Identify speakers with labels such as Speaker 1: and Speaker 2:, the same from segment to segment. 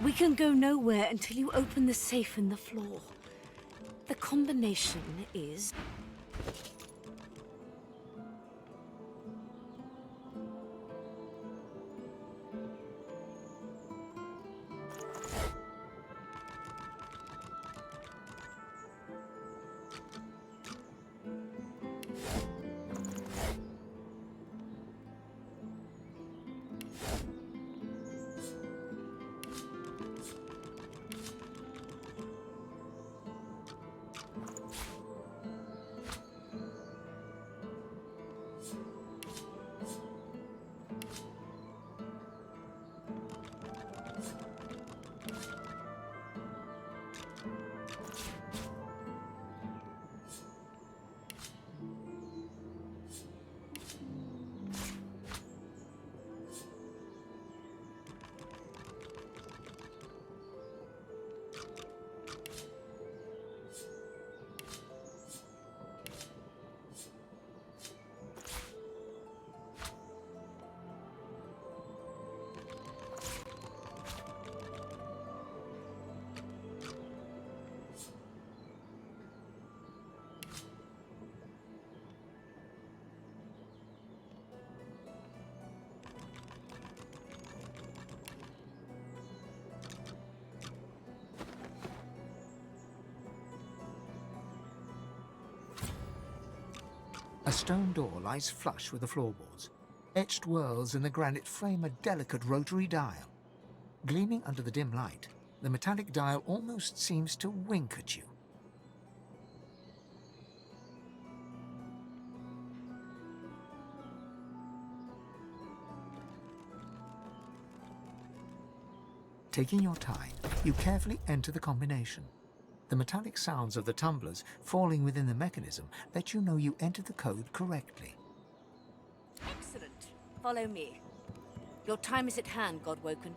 Speaker 1: We can go nowhere until you open the safe in the floor. The combination is...
Speaker 2: A stone door lies flush with the floorboards. Etched whorls in the granite frame a delicate rotary dial. Gleaming under the dim light, the metallic dial almost seems to wink at you. Taking your time, you carefully enter the combination. The metallic sounds of the tumblers falling within the mechanism let you know you entered the code correctly.
Speaker 1: Excellent. Follow me. Your time is at hand, Godwoken.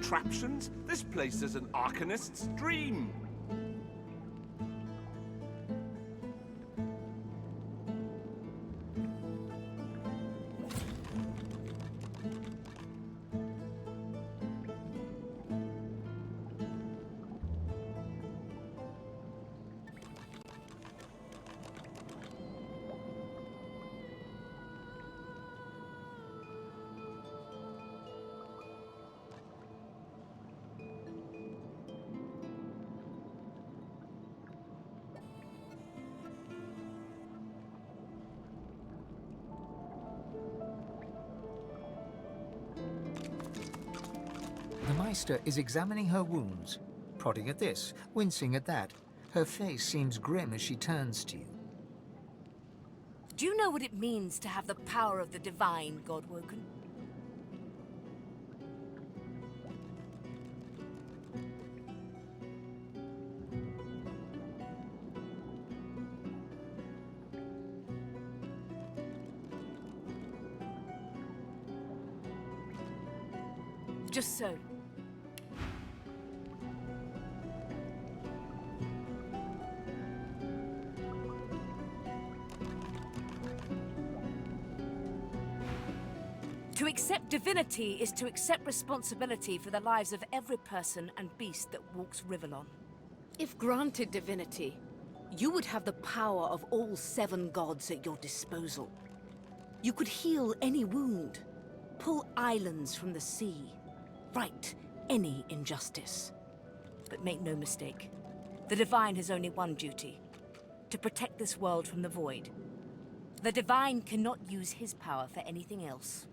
Speaker 3: contraptions? This place is an arcanist's dream.
Speaker 2: The Meister is examining her wounds, prodding at this, wincing at that. Her face seems grim as she turns to you.
Speaker 1: Do you know what it means to have the power of the divine, Godwoken? Just so. To accept divinity is to accept responsibility for the lives of every person and beast that walks Rivellon. If granted divinity, you would have the power of all 7 gods at your disposal. You could heal any wound, pull islands from the sea, right any injustice. But make no mistake, the divine has only one duty: to protect this world from the void. The divine cannot use his power for anything else.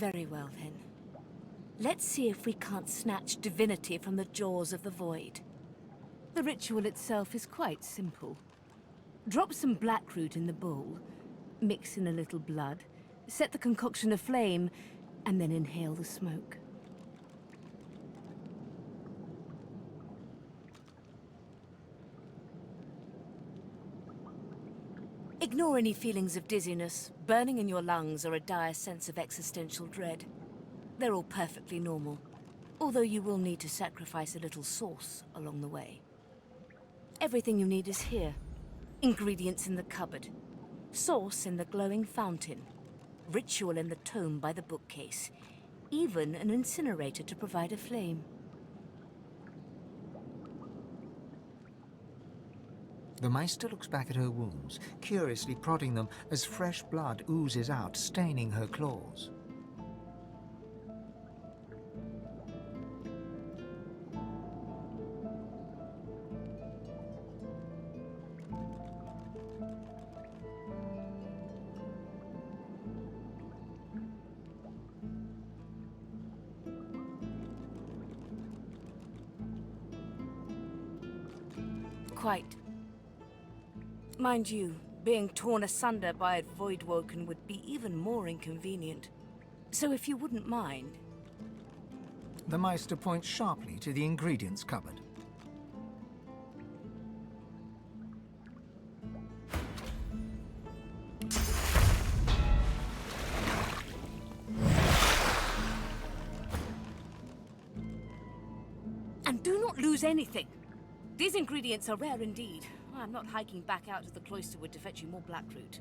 Speaker 1: Very well, then. Let's see if we can't snatch divinity from the jaws of the void. The ritual itself is quite simple. Drop some blackroot in the bowl, mix in a little blood, set the concoction aflame, and then inhale the smoke. Ignore any feelings of dizziness, burning in your lungs, or a dire sense of existential dread. They're all perfectly normal, although you will need to sacrifice a little sauce along the way. Everything you need is here. Ingredients in the cupboard. Sauce in the glowing fountain. Ritual in the tome by the bookcase. Even an incinerator to provide a flame.
Speaker 2: The Meister looks back at her wounds, curiously prodding them as fresh blood oozes out, staining her claws.
Speaker 1: Quite. Mind you, being torn asunder by a voidwoken would be even more inconvenient. So if you wouldn't mind...
Speaker 2: The Meister points sharply to the ingredients cupboard.
Speaker 1: And do not lose anything. These ingredients are rare indeed. I'm not hiking back out to the cloisterwood to fetch you more blackroot.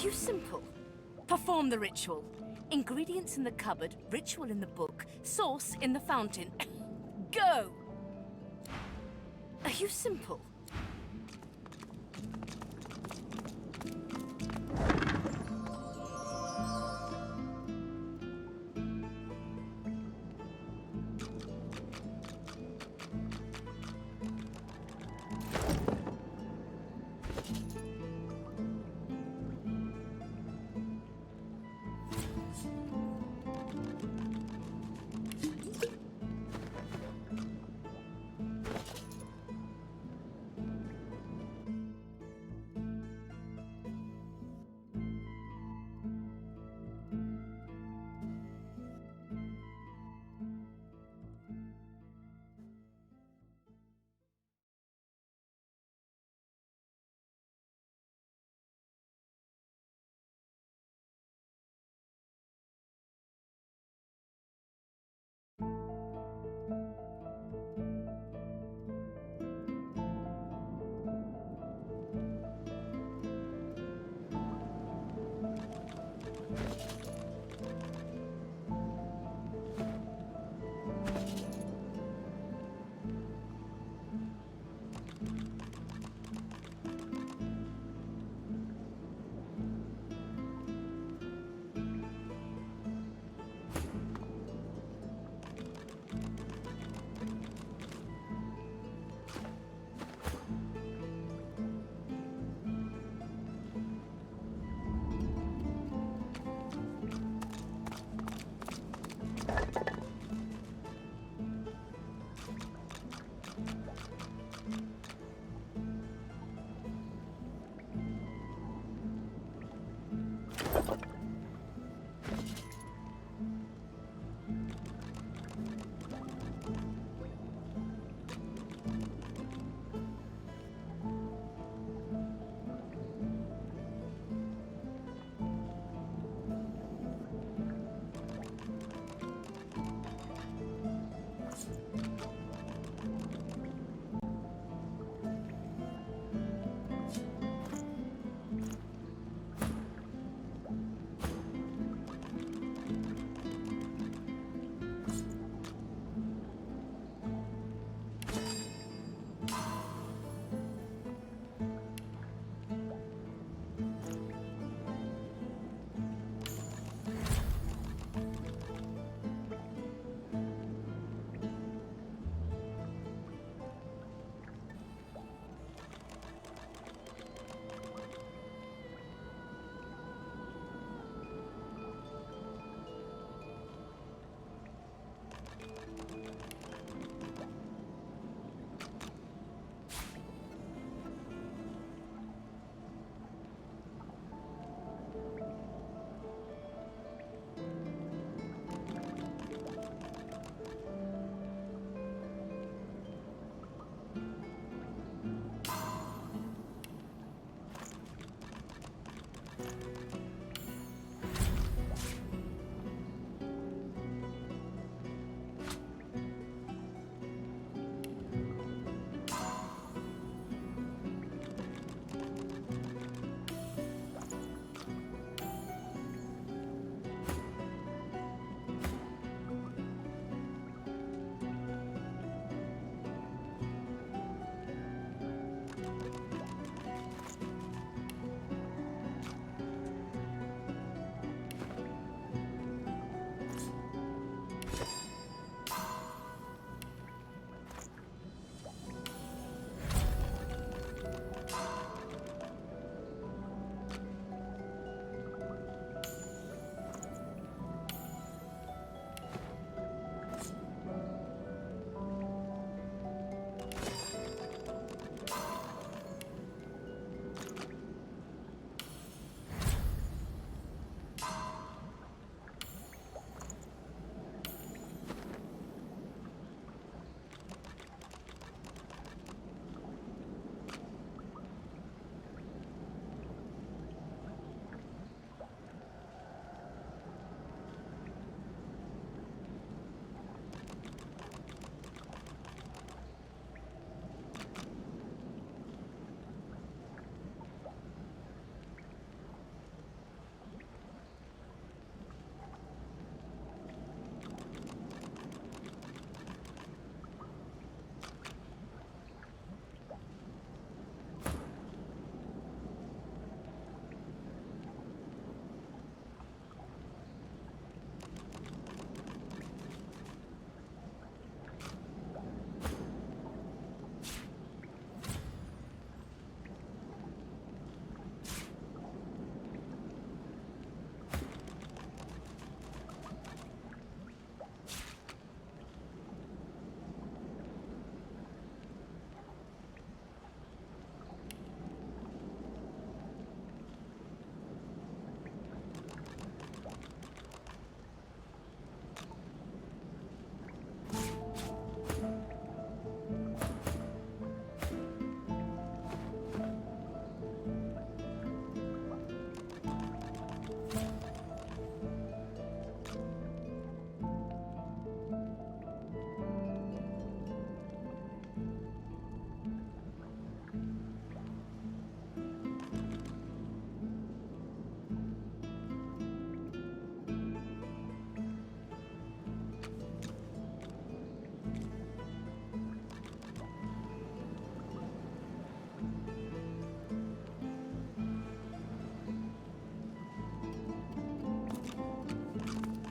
Speaker 1: you simple? Perform the ritual. Ingredients in the cupboard, ritual in the book, source in the fountain. Go! Are you simple?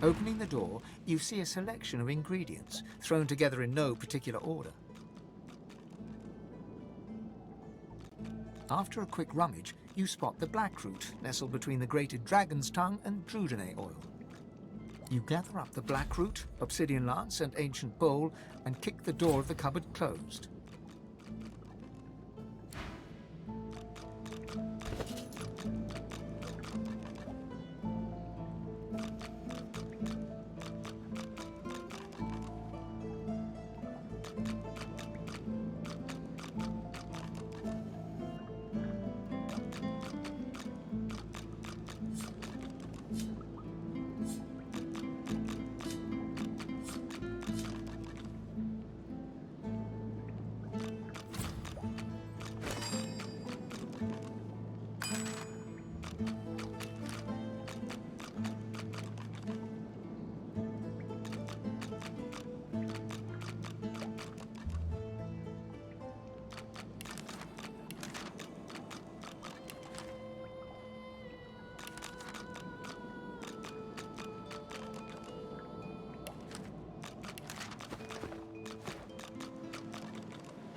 Speaker 2: Opening the door, you see a selection of ingredients, thrown together in no particular order. After a quick rummage, you spot the black root nestled between the grated dragon's tongue and drudene oil. You gather up the black root, obsidian lance, and ancient bowl, and kick the door of the cupboard closed.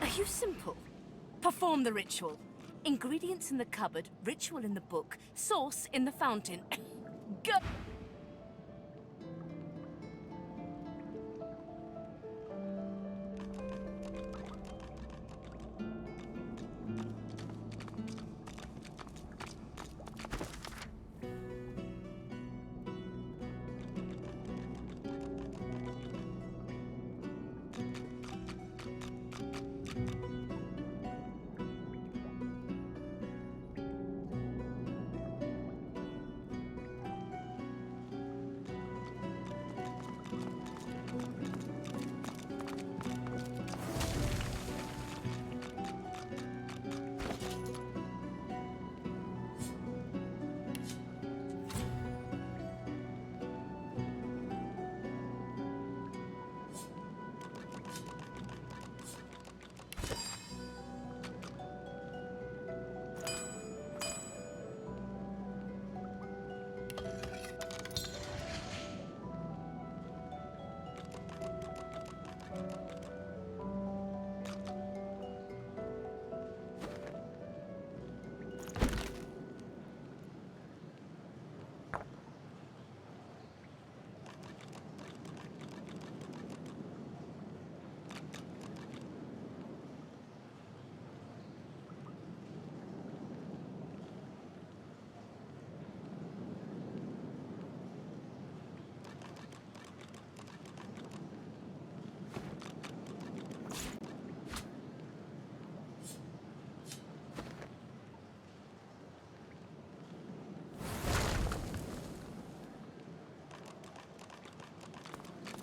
Speaker 1: Are you simple? Perform the ritual. Ingredients in the cupboard, ritual in the book, source in the fountain. Go!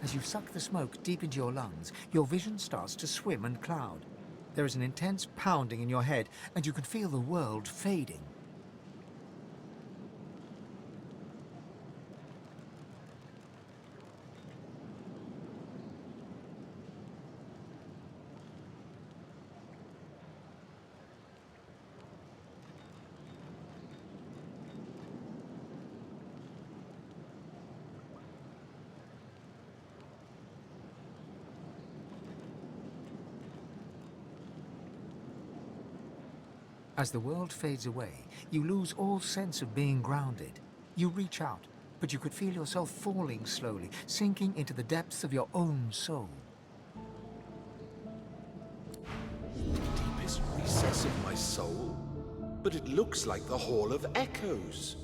Speaker 2: As you suck the smoke deep into your lungs, your vision starts to swim and cloud. There is an intense pounding in your head, and you can feel the world fading. As the world fades away, you lose all sense of being grounded. You reach out, but you could feel yourself falling slowly, sinking into the depths of your own soul.
Speaker 3: Deepest recess of my soul? But it looks like the Hall of Echoes.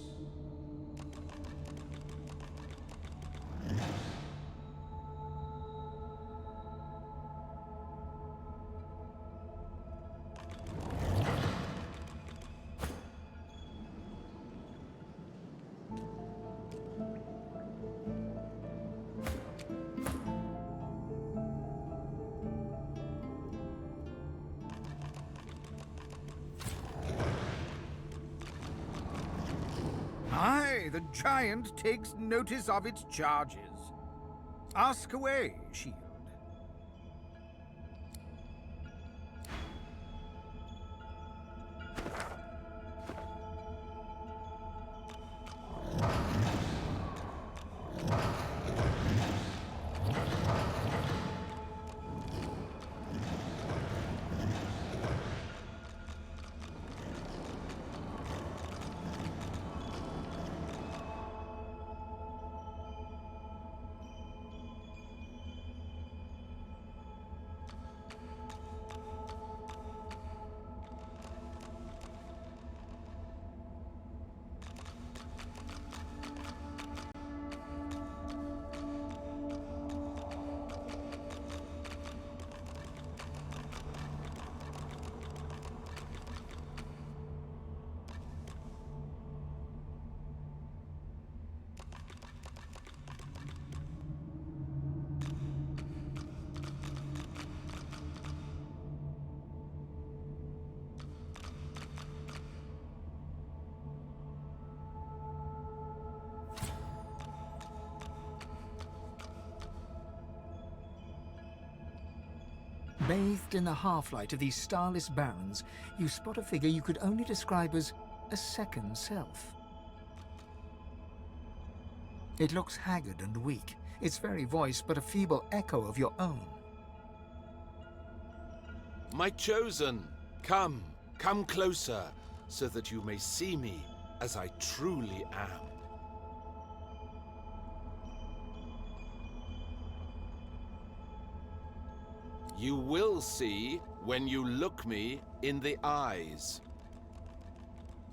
Speaker 4: Aye, the giant takes notice of its charges. Ask away, shield.
Speaker 2: Bathed in the half-light of these starless barrens, you spot a figure you could only describe as a second self. It looks haggard and weak, its very voice but a feeble echo of your own.
Speaker 3: My chosen, come closer, so that you may see me as I truly am. You will see when you look me in the eyes.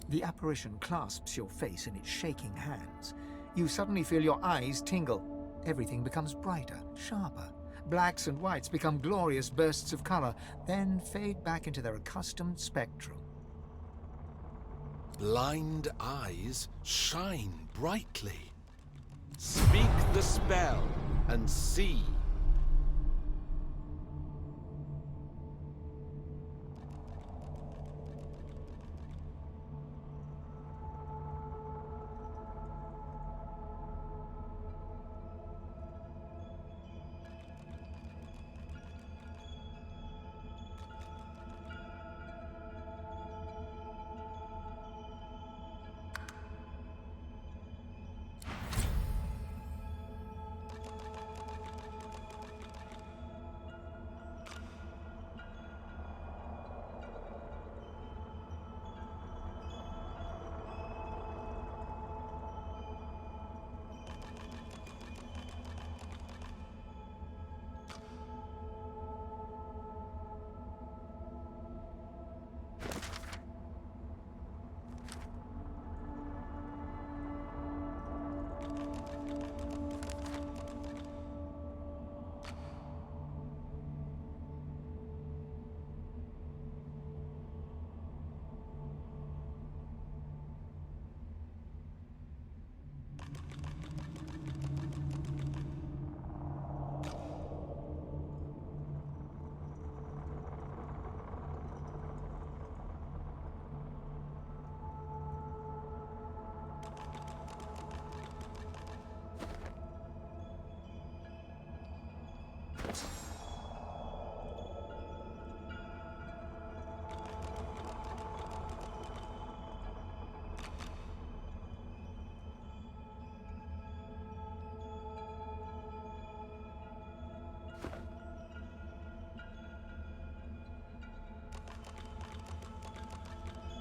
Speaker 2: The apparition clasps your face in its shaking hands. You suddenly feel your eyes tingle. Everything becomes brighter, sharper. Blacks and whites become glorious bursts of color, then fade back into their accustomed spectrum.
Speaker 3: Blind eyes shine brightly. Speak the spell and see.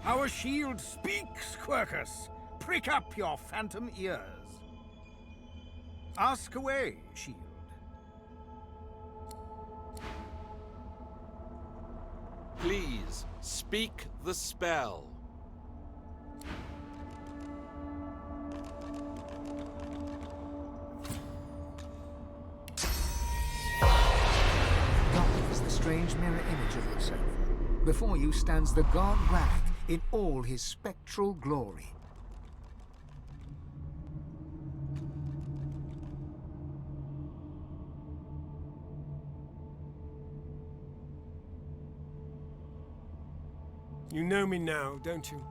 Speaker 4: Our shield speaks, Quercus. Prick up your phantom ears. Ask away, shield.
Speaker 3: Please, speak the spell.
Speaker 2: God is the strange mirror image of yourself. Before you stands the god Rannoch in all his spectral glory.
Speaker 5: You know me now, don't you?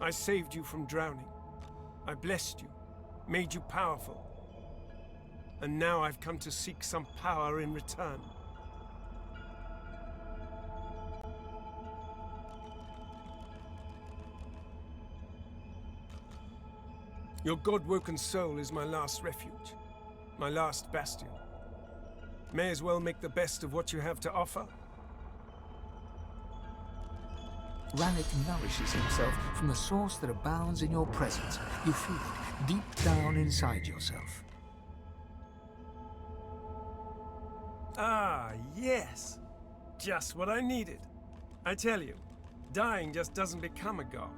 Speaker 5: I saved you from drowning. I blessed you, made you powerful. And now I've come to seek some power in return. Your god-woken soul is my last refuge, my last bastion. May as well make the best of what you have to offer.
Speaker 2: Rannoch nourishes himself from the source that abounds in your presence. You feel it deep down inside yourself.
Speaker 5: Ah, yes. Just what I needed. I tell you, dying just doesn't become a god.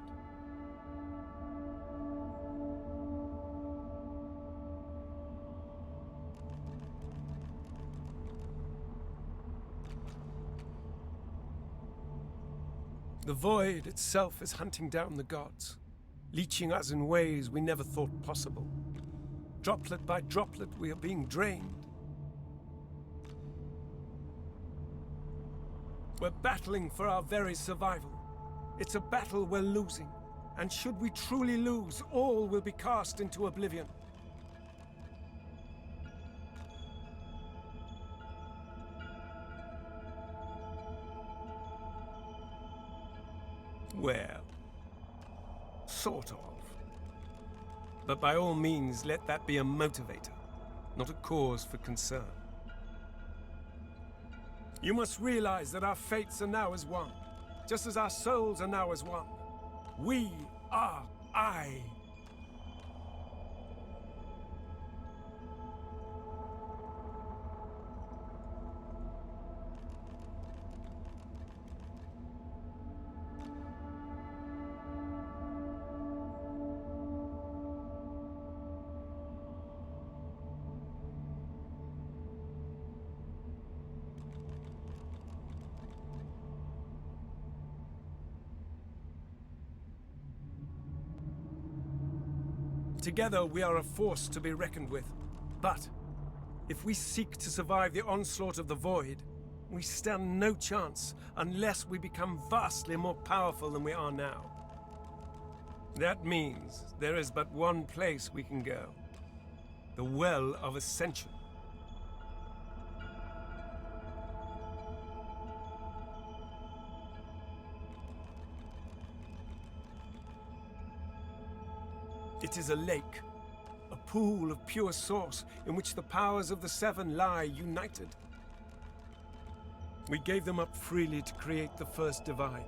Speaker 5: The void itself is hunting down the gods, leeching us in ways we never thought possible. Droplet by droplet, we are being drained. We're battling for our very survival. It's a battle we're losing, and should we truly lose, all will be cast into oblivion. Well, sort of. But by all means, let that be a motivator, not a cause for concern. You must realize that our fates are now as one, just as our souls are now as one. We are I. Together we are a force to be reckoned with. But if we seek to survive the onslaught of the Void, we stand no chance unless we become vastly more powerful than we are now. That means there is but one place we can go. The Well of Ascension. It is a lake, a pool of pure source in which the powers of the Seven lie united. We gave them up freely to create the first divine.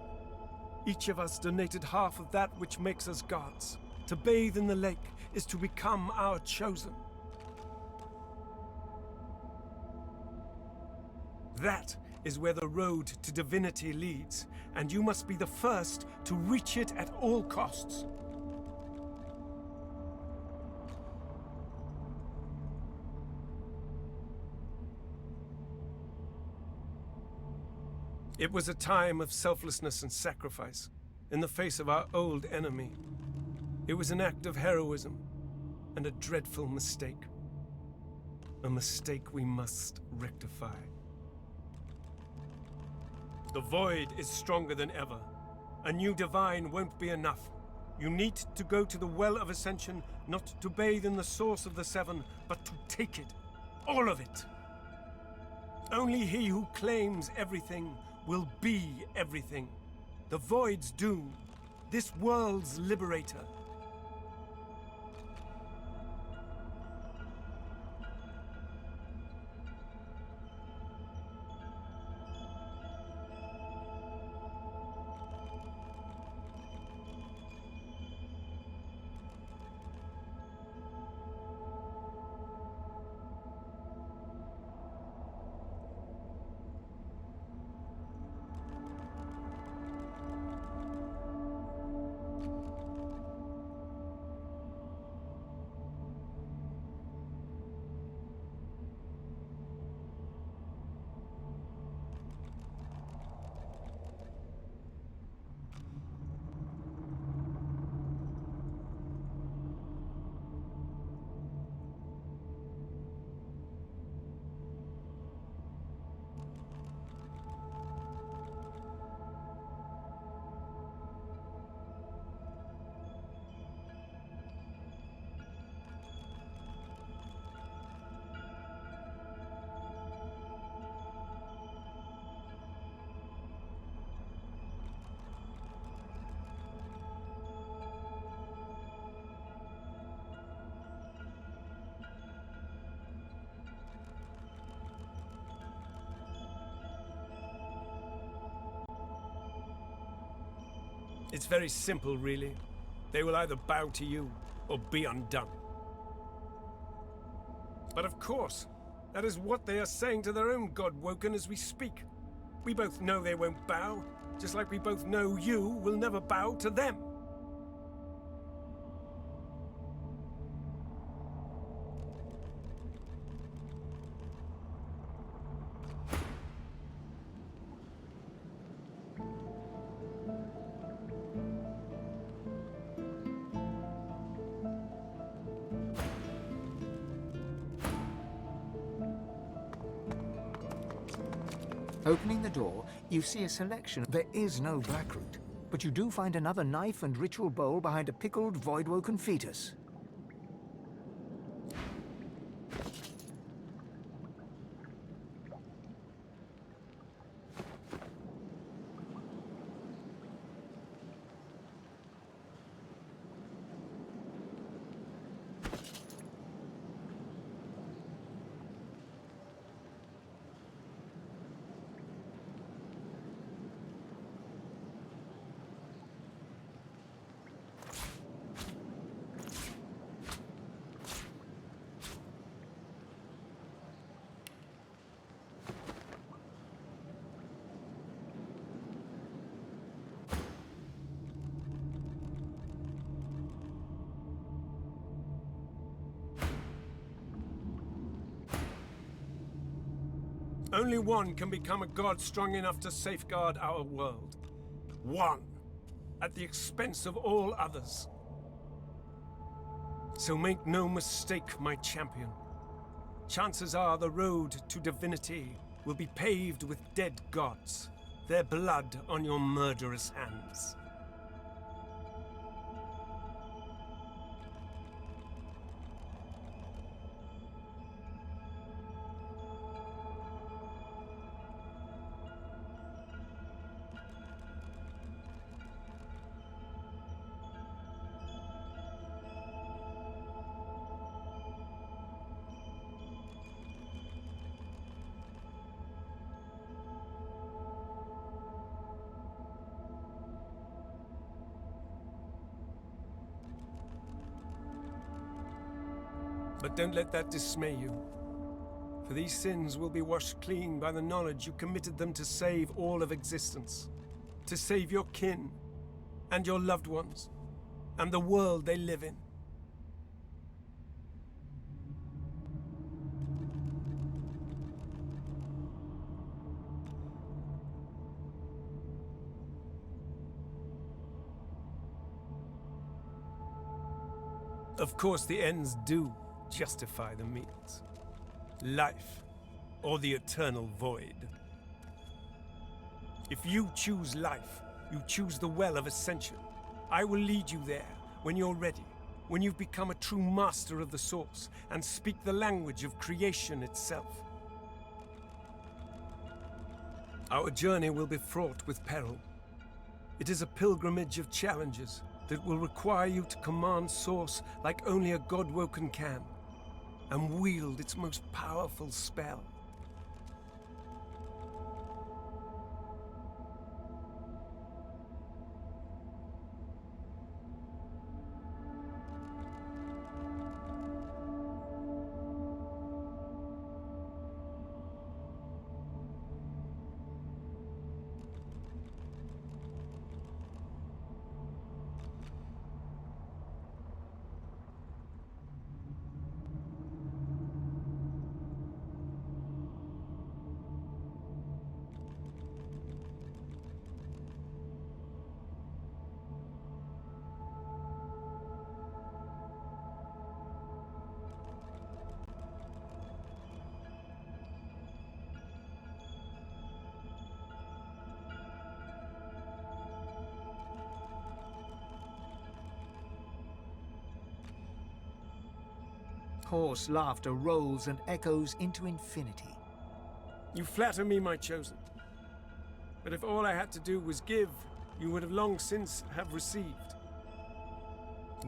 Speaker 5: Each of us donated half of that which makes us gods. To bathe in the lake is to become our chosen. That is where the road to divinity leads, and you must be the first to reach it at all costs. It was a time of selflessness and sacrifice, in the face of our old enemy. It was an act of heroism, and a dreadful mistake. A mistake we must rectify. The Void is stronger than ever. A new divine won't be enough. You need to go to the Well of Ascension, not to bathe in the source of the Seven, but to take it. All of it. Only he who claims everything will be everything. The Void's doom. This world's liberator. It's very simple, really. They will either bow to you or be undone. But of course, that is what they are saying to their own God-woken as we speak. We both know they won't bow, just like we both know you will never bow to them.
Speaker 2: Opening the door, you see a selection. There is no black root, but you do find another knife and ritual bowl behind a pickled, void-woken fetus.
Speaker 5: Only one can become a god strong enough to safeguard our world. One, at the expense of all others. So make no mistake, my champion. Chances are the road to divinity will be paved with dead gods, their blood on your murderous hands. But don't let that dismay you. For these sins will be washed clean by the knowledge you committed them to save all of existence. To save your kin, and your loved ones, and the world they live in. Of course, the ends do justify the means. Life, or the eternal void. If you choose life, you choose the well of ascension. I will lead you there when you're ready, when you've become a true master of the source and speak the language of creation itself. Our journey will be fraught with peril. It is a pilgrimage of challenges that will require you to command source like only a God-woken can, and wield its most powerful spell.
Speaker 2: Hoarse laughter rolls and echoes into infinity.
Speaker 5: You flatter me, my chosen. But if all I had to do was give, you would have long since have received.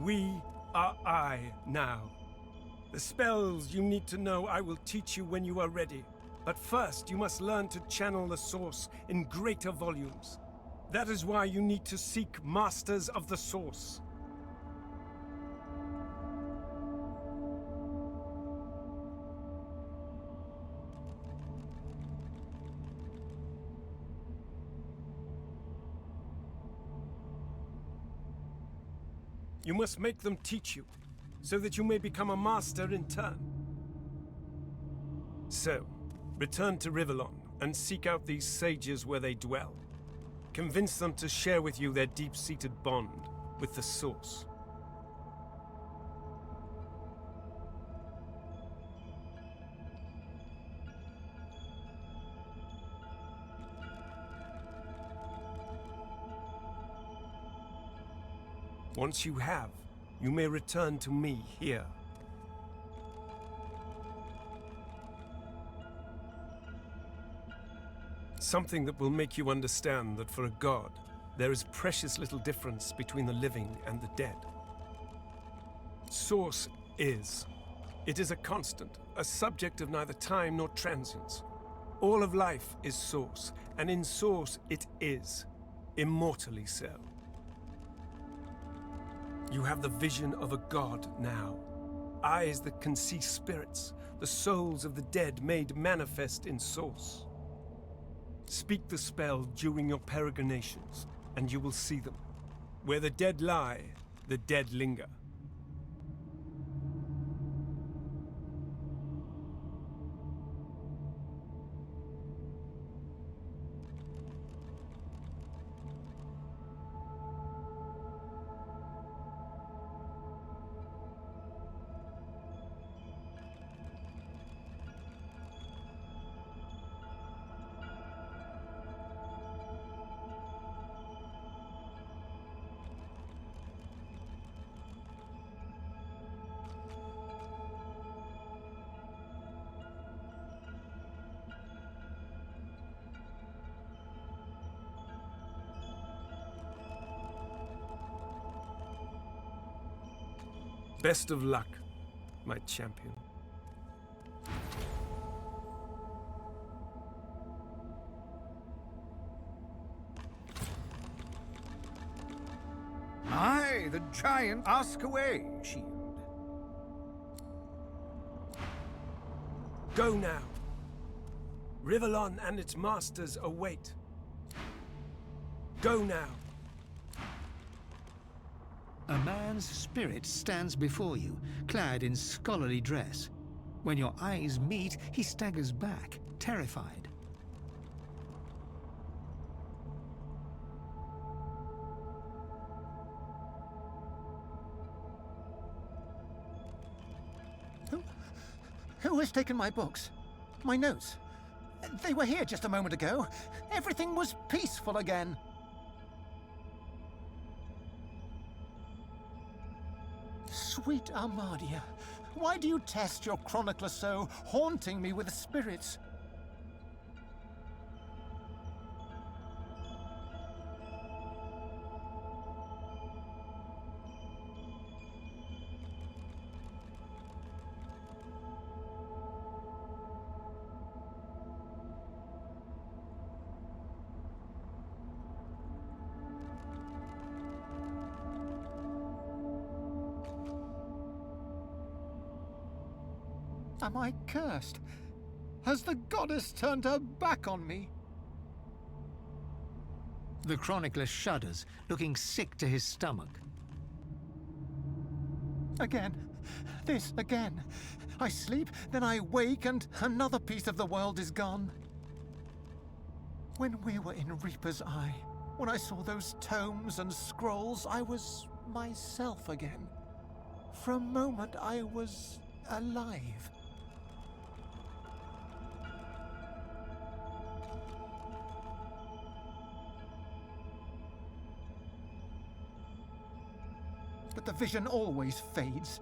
Speaker 5: We are I now. The spells you need to know I will teach you when you are ready. But first, you must learn to channel the source in greater volumes. That is why you need to seek masters of the source. You must make them teach you, so that you may become a master in turn. So, return to Rivellon and seek out these sages where they dwell. Convince them to share with you their deep-seated bond with the Source. Once you have, you may return to me here. Something that will make you understand that for a god, there is precious little difference between the living and the dead. Source is. It is a constant, a subject of neither time nor transience. All of life is Source, and in Source it is, immortally so. You have the vision of a god now. Eyes that can see spirits, the souls of the dead made manifest in Source. Speak the spell during your peregrinations, and you will see them. Where the dead lie, the dead linger. Best of luck, my champion.
Speaker 4: Aye, the giant, ask away, shield.
Speaker 5: Go now. Rivellon and its masters await. Go now.
Speaker 2: A man's spirit stands before you, clad in scholarly dress. When your eyes meet, he staggers back, terrified.
Speaker 6: Who has taken my books? My notes? They were here just a moment ago. Everything was peaceful again. Sweet Armadia, why do you test your chronicler so, haunting me with spirits? Am I cursed? Has the goddess turned her back on me?
Speaker 2: The chronicler shudders, looking sick to his stomach.
Speaker 6: Again. This again. I sleep, then I wake, and another piece of the world is gone. When we were in Reaper's Eye, when I saw those tomes and scrolls, I was myself again. For a moment, I was alive. But the vision always fades.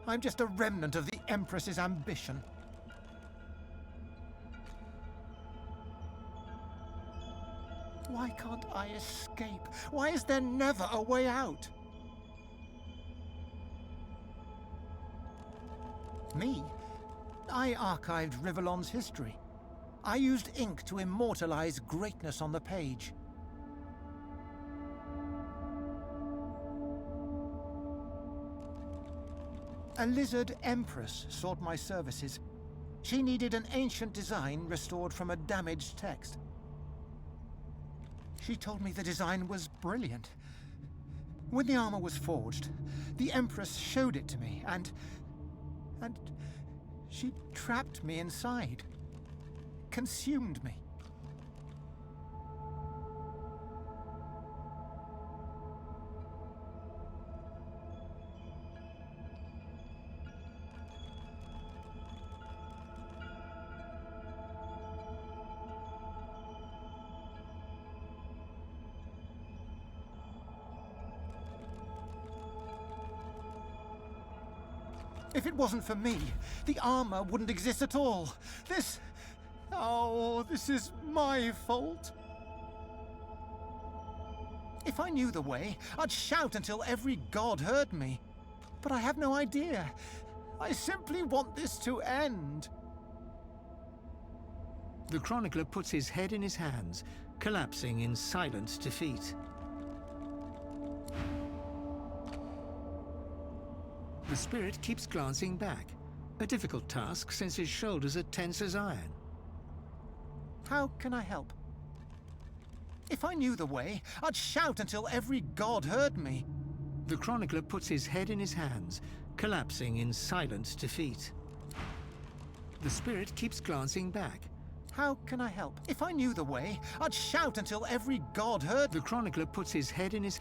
Speaker 6: I'm just a remnant of the Empress's ambition. Why can't I escape? Why is there never a way out? Me? I archived Rivellon's history. I used ink to immortalize greatness on the page. A lizard empress sought my services. She needed an ancient design restored from a damaged text. She told me the design was brilliant. When the armor was forged, the empress showed it to me, and she trapped me inside. Consumed me. If it wasn't for me, the armor wouldn't exist at all. This is my fault. If I knew the way, I'd shout until every god heard me. But I have no idea. I simply want this to end.
Speaker 2: The chronicler puts his head in his hands, collapsing in silent defeat. The spirit keeps glancing back, a difficult task since his shoulders are tense as iron.
Speaker 6: How can I help? If I knew the way, I'd shout until every god heard me.
Speaker 2: The chronicler puts his head in his hands, collapsing in silent defeat. The spirit keeps glancing back.
Speaker 6: How can I help? If I knew the way, I'd shout until every god heard.
Speaker 2: The chronicler puts his head in his...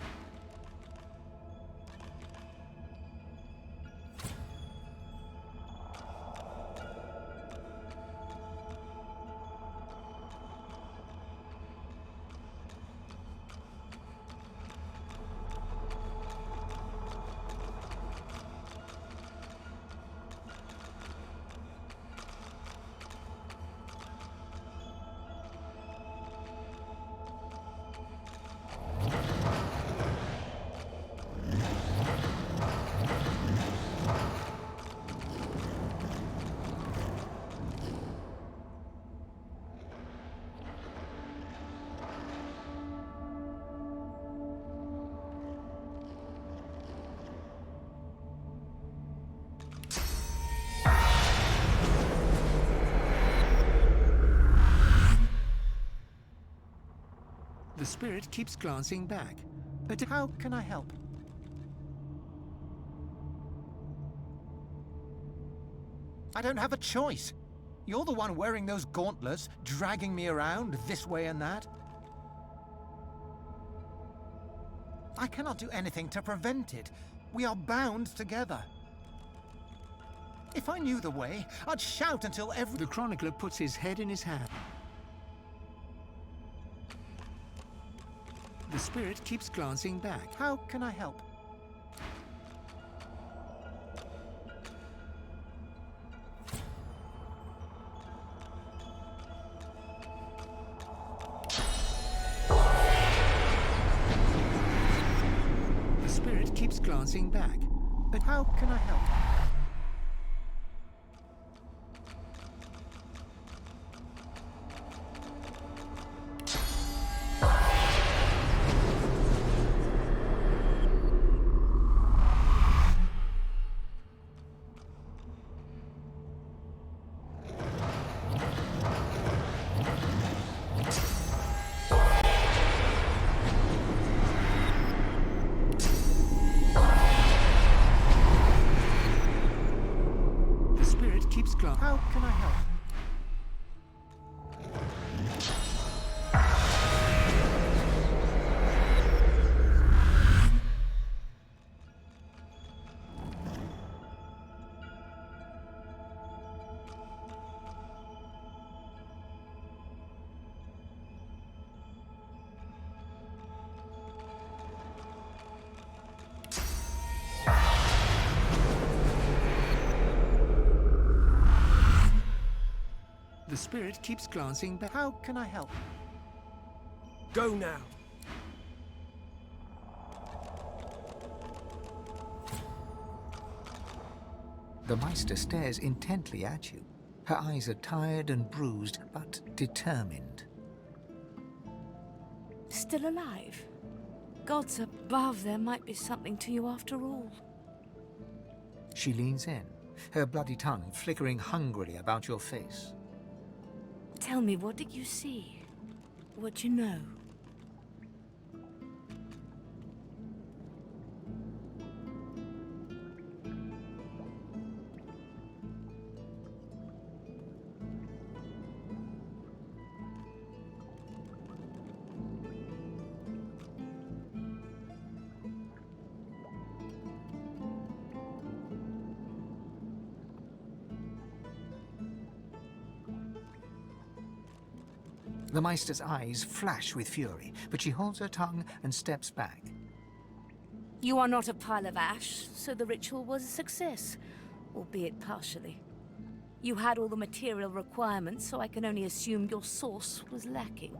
Speaker 2: The spirit keeps glancing back. But
Speaker 6: How can I help? I don't have a choice. You're the one wearing those gauntlets, dragging me around this way and that. I cannot do anything to prevent it. We are bound together. If I knew the way, I'd shout until every...
Speaker 2: the chronicler puts his head in his hand. The spirit keeps glancing back.
Speaker 6: How can I help?
Speaker 2: The spirit keeps glancing back.
Speaker 6: But how can I help? How can I help?
Speaker 2: The spirit keeps glancing back.
Speaker 6: How can I help?
Speaker 5: Go now.
Speaker 2: The Meister stares intently at you. Her eyes are tired and bruised, but determined.
Speaker 1: Still alive? Gods above, there might be something to you after all.
Speaker 2: She leans in, her bloody tongue flickering hungrily about your face.
Speaker 1: Tell me, what did you see? What you know?
Speaker 2: The Meister's eyes flash with fury, but she holds her tongue and steps back.
Speaker 1: You are not a pile of ash, so the ritual was a success, albeit partially. You had all the material requirements, so I can only assume your source was lacking.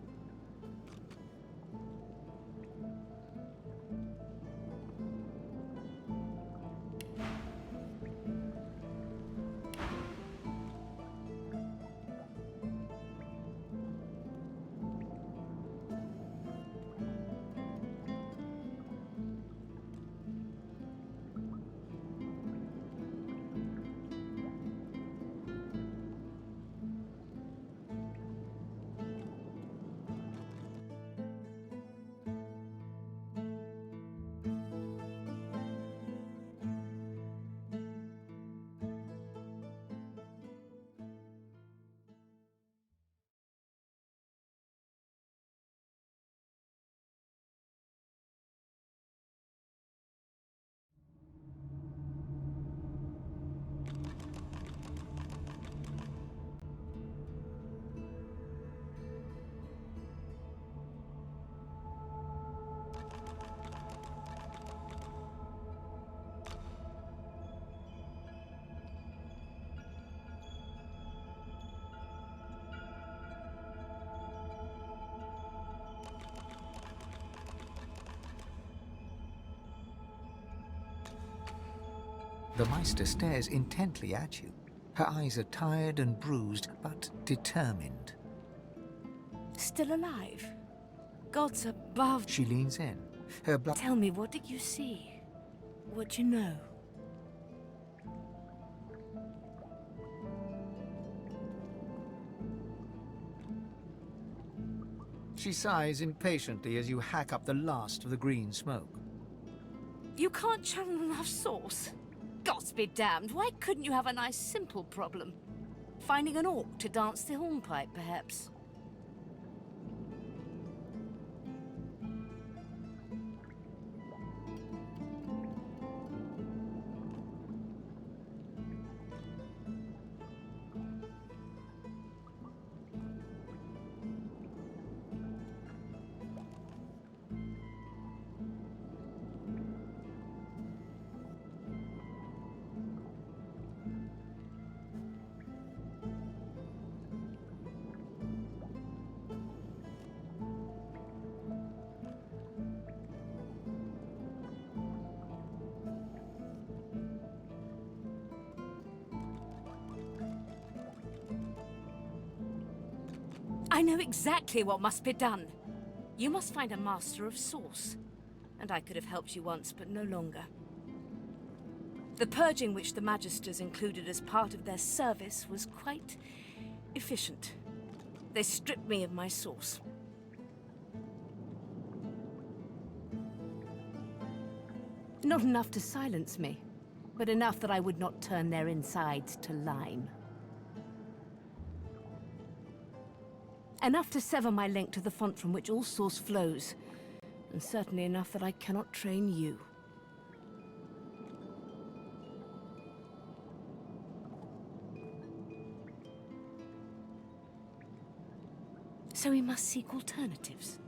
Speaker 2: The Meister stares intently at you. Her eyes are tired and bruised, but determined.
Speaker 1: Still alive? Gods above.
Speaker 2: She leans in, her blood...
Speaker 1: Tell me, what did you see? What you know?
Speaker 2: She sighs impatiently as you hack up the last of the green smoke.
Speaker 1: You can't channel enough sauce? Gods be damned, why couldn't you have a nice simple problem? Finding an orc to dance the hornpipe, perhaps? I know exactly what must be done. You must find a master of sauce. And I could have helped you once, but no longer. The purging which the Magisters included as part of their service was quite efficient. They stripped me of my sauce. Not enough to silence me, but enough that I would not turn their insides to lime. Enough to sever my link to the font from which all source flows, and certainly enough that I cannot train you. So we must seek alternatives.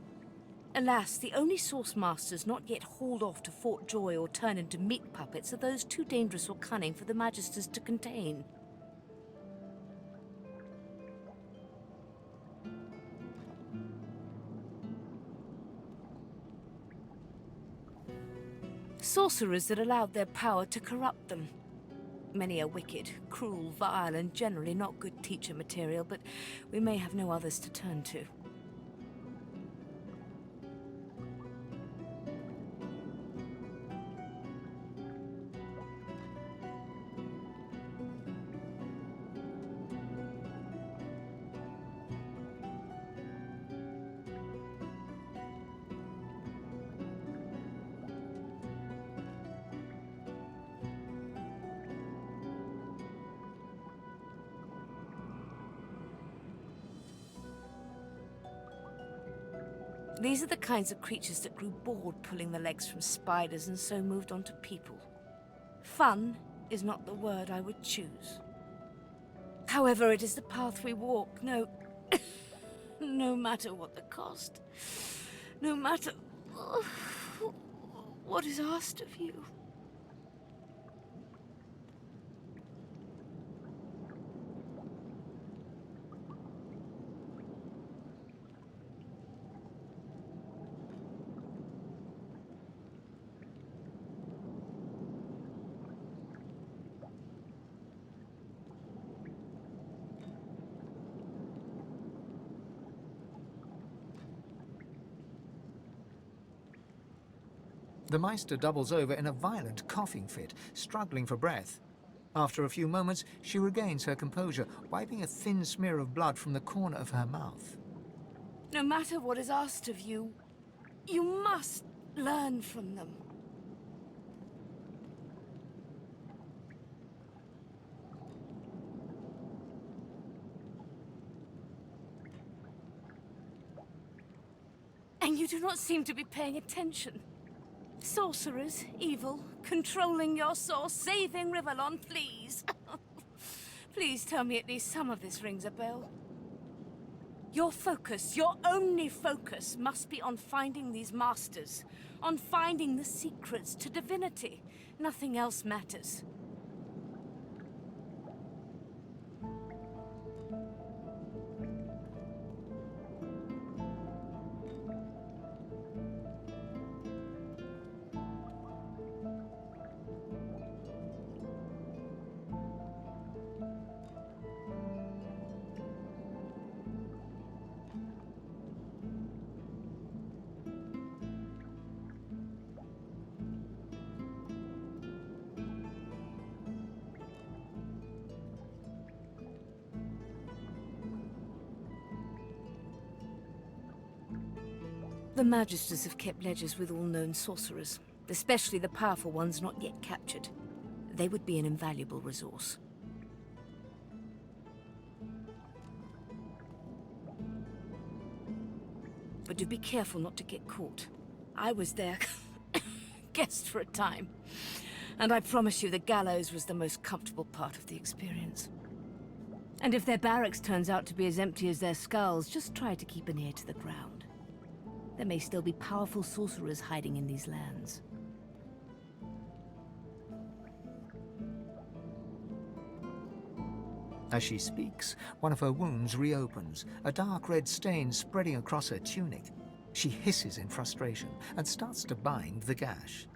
Speaker 1: Alas, the only source masters not yet hauled off to Fort Joy or turned into meat puppets are those too dangerous or cunning for the Magisters to contain. Sorcerers that allowed their power to corrupt them. Many are wicked, cruel, vile, and generally not good teacher material, but we may have no others to turn to. These are the kinds of creatures that grew bored pulling the legs from spiders and so moved on to people. Fun is not the word I would choose. However, it is the path we walk, no matter what the cost. No matter what is asked of you.
Speaker 2: The Meister doubles over in a violent coughing fit, struggling for breath. After a few moments, she regains her composure, wiping a thin smear of blood from the corner of her mouth.
Speaker 1: No matter what is asked of you, you must learn from them. And you do not seem to be paying attention. Sorcerers, evil, controlling your source, saving Rivellon, please. Please tell me at least some of this rings a bell. Your focus, your only focus, must be on finding these masters, on finding the secrets to divinity. Nothing else matters. The Magisters have kept ledgers with all known sorcerers, especially the powerful ones not yet captured. They would be an invaluable resource. But do be careful not to get caught. I was their guest for a time, and I promise you the gallows was the most comfortable part of the experience. And if their barracks turns out to be as empty as their skulls, just try to keep an ear to the ground. There may still be powerful sorcerers hiding in these lands.
Speaker 2: As she speaks, one of her wounds reopens, a dark red stain spreading across her tunic. She hisses in frustration and starts to bind the gash.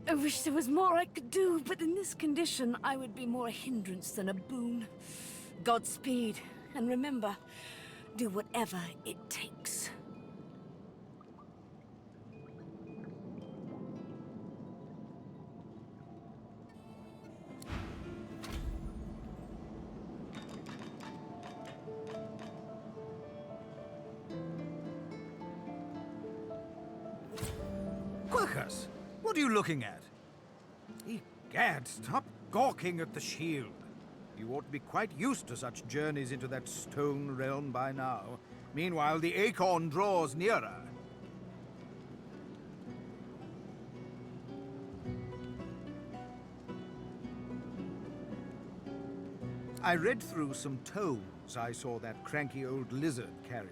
Speaker 1: I wish there was more I could do, but in this condition, I would be more a hindrance than a boon. Godspeed, and remember, do whatever it takes.
Speaker 4: Quercus, what are you looking at? Egad, stop gawking at the shield. You ought to be quite used to such journeys into that stone realm by now. Meanwhile, the acorn draws nearer. I read through some tomes I saw that cranky old lizard carry.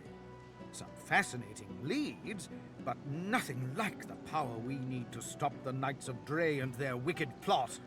Speaker 4: Some fascinating leads, but nothing like the power we need to stop the Knights of Dre and their wicked plot.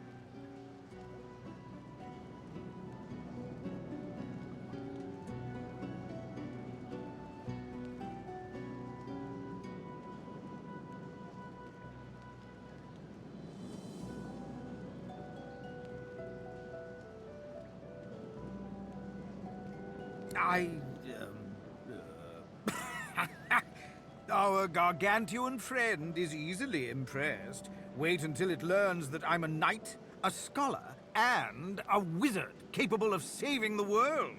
Speaker 4: Our gargantuan friend is easily impressed. Wait until it learns that I'm a knight, a scholar, and a wizard capable of saving the world.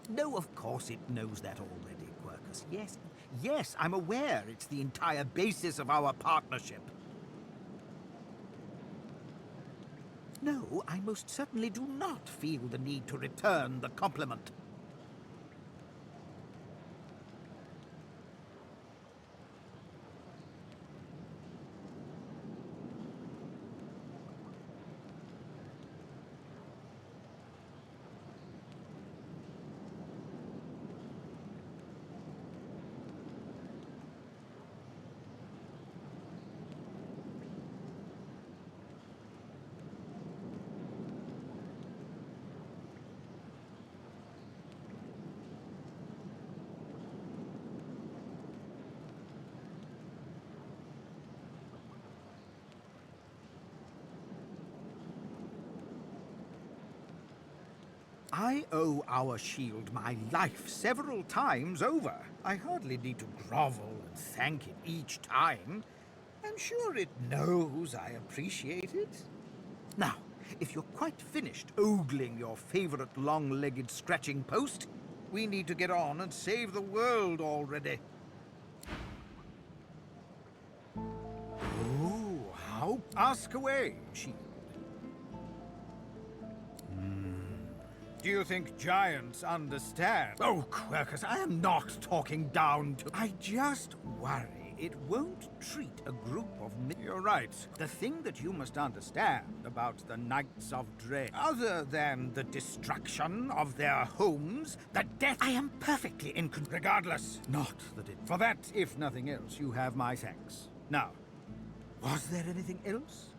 Speaker 4: No, of course it knows that already, Quercus. Yes, I'm aware it's the entire basis of our partnership. No, I most certainly do not feel the need to return the compliment. I owe our shield my life several times over. I hardly need to grovel and thank it each time. I'm sure it knows I appreciate it. Now, if you're quite finished ogling your favorite long-legged scratching post, we need to get on and save the world already. Oh, how? Ask away, shield. Do you think giants understand? Oh, Quercus, I am not talking down to... I just worry it won't treat a group of... You're right. The thing that you must understand about the Knights of Dre, other than the destruction of their homes, the death... I am perfectly in control. Regardless, not that it... For that, if nothing else, you have my thanks. Now, was there anything else?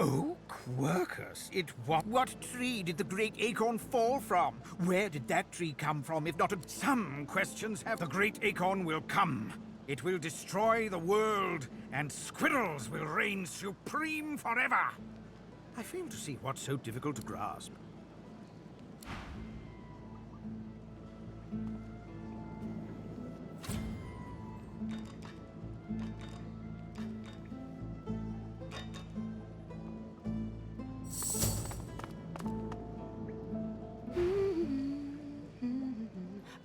Speaker 4: Oh, Quercus, it was... What tree did the great acorn fall from? Where did that tree come from, if not a... Some questions have... The great acorn will come. It will destroy the world, and squirrels will reign supreme forever. I fail to see what's so difficult to grasp.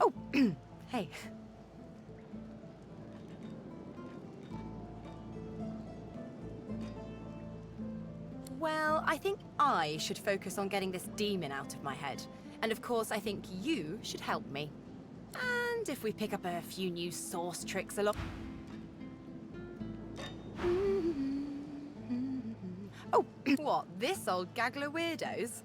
Speaker 7: Oh, hey. Well, I think I should focus on getting this demon out of my head. And of course, I think you should help me. And if we pick up a few new source tricks along... Oh, what, this old gaggle of weirdos?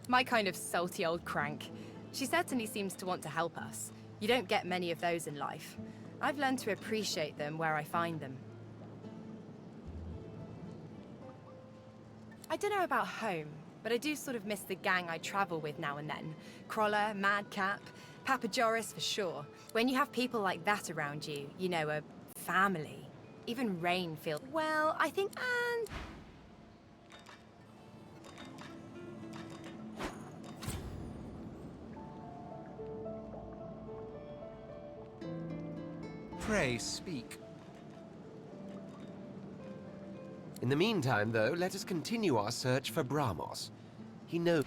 Speaker 7: My kind of salty old crank. She certainly seems to want to help us. You don't get many of those in life. I've learned to appreciate them where I find them. I don't know about home, but I do sort of miss the gang I travel with now and then. Crawler, Madcap, Papa Joris for sure. When you have people like that around you, you know, a family. Even Rain feels... Well, I think... And...
Speaker 8: Pray speak. In the meantime, though, let us continue our search for Brahmos. He knows...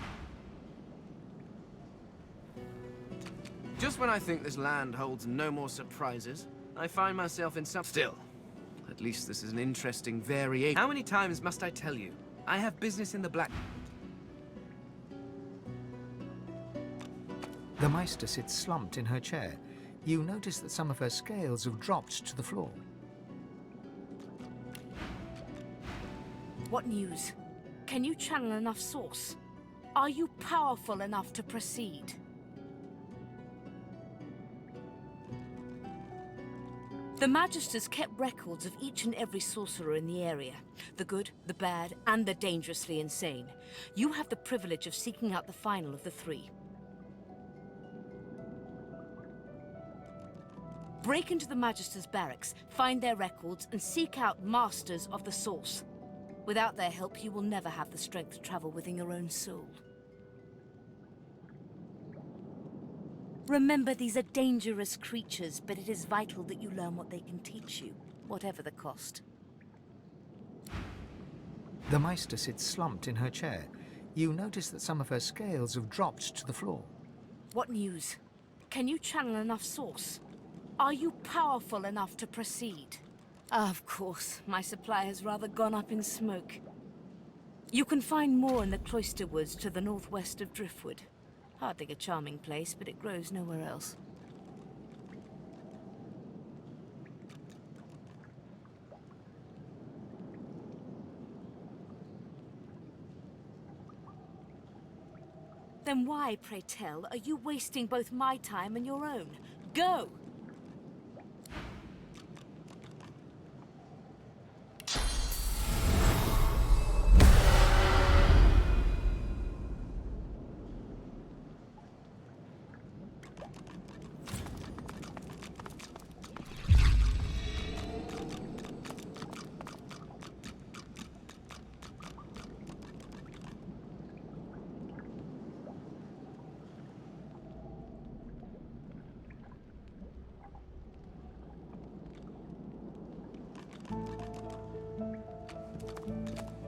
Speaker 9: Just when I think this land holds no more surprises, I find myself in some... Still, at least this is an interesting variation. How many times must I tell you? I have business in the Black...
Speaker 2: The Meister sits slumped in her chair. You notice that some of her scales have dropped to the floor.
Speaker 1: What news? Can you channel enough source? Are you powerful enough to proceed? The Magisters kept records of each and every sorcerer in the area. The good, the bad, and the dangerously insane. You have the privilege of seeking out the final of the three. Break into the Magisters' barracks, find their records, and seek out Masters of the Source. Without their help, you will never have the strength to travel within your own soul. Remember, these are dangerous creatures, but it is vital that you learn what they can teach you, whatever the cost.
Speaker 2: The Meister sits slumped in her chair. You notice that some of her scales have dropped to the floor.
Speaker 1: What news? Can you channel enough source? Are you powerful enough to proceed? Of course, my supply has rather gone up in smoke. You can find more in the cloister woods to the northwest of Driftwood. Hardly a charming place, but it grows nowhere else. Then why, pray tell, are you wasting both my time and your own? Go!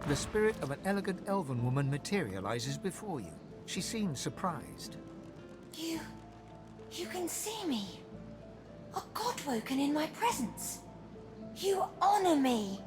Speaker 2: The spirit of an elegant elven woman materializes before you. She seems surprised.
Speaker 10: You can see me. A god woken in my presence. You honor me.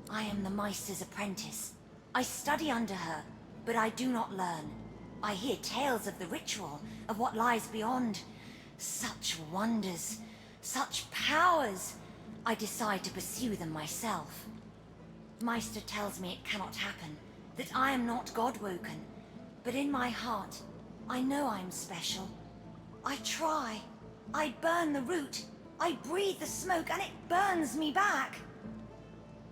Speaker 10: I am the Meister's apprentice. I study under her, but I do not learn. I hear tales of the ritual, of what lies beyond. Such wonders, such powers. I decide to pursue them myself. Meister tells me it cannot happen, that I am not God-woken. But in my heart, I know I'm special. I try. I burn the root. I breathe the smoke and it burns me back.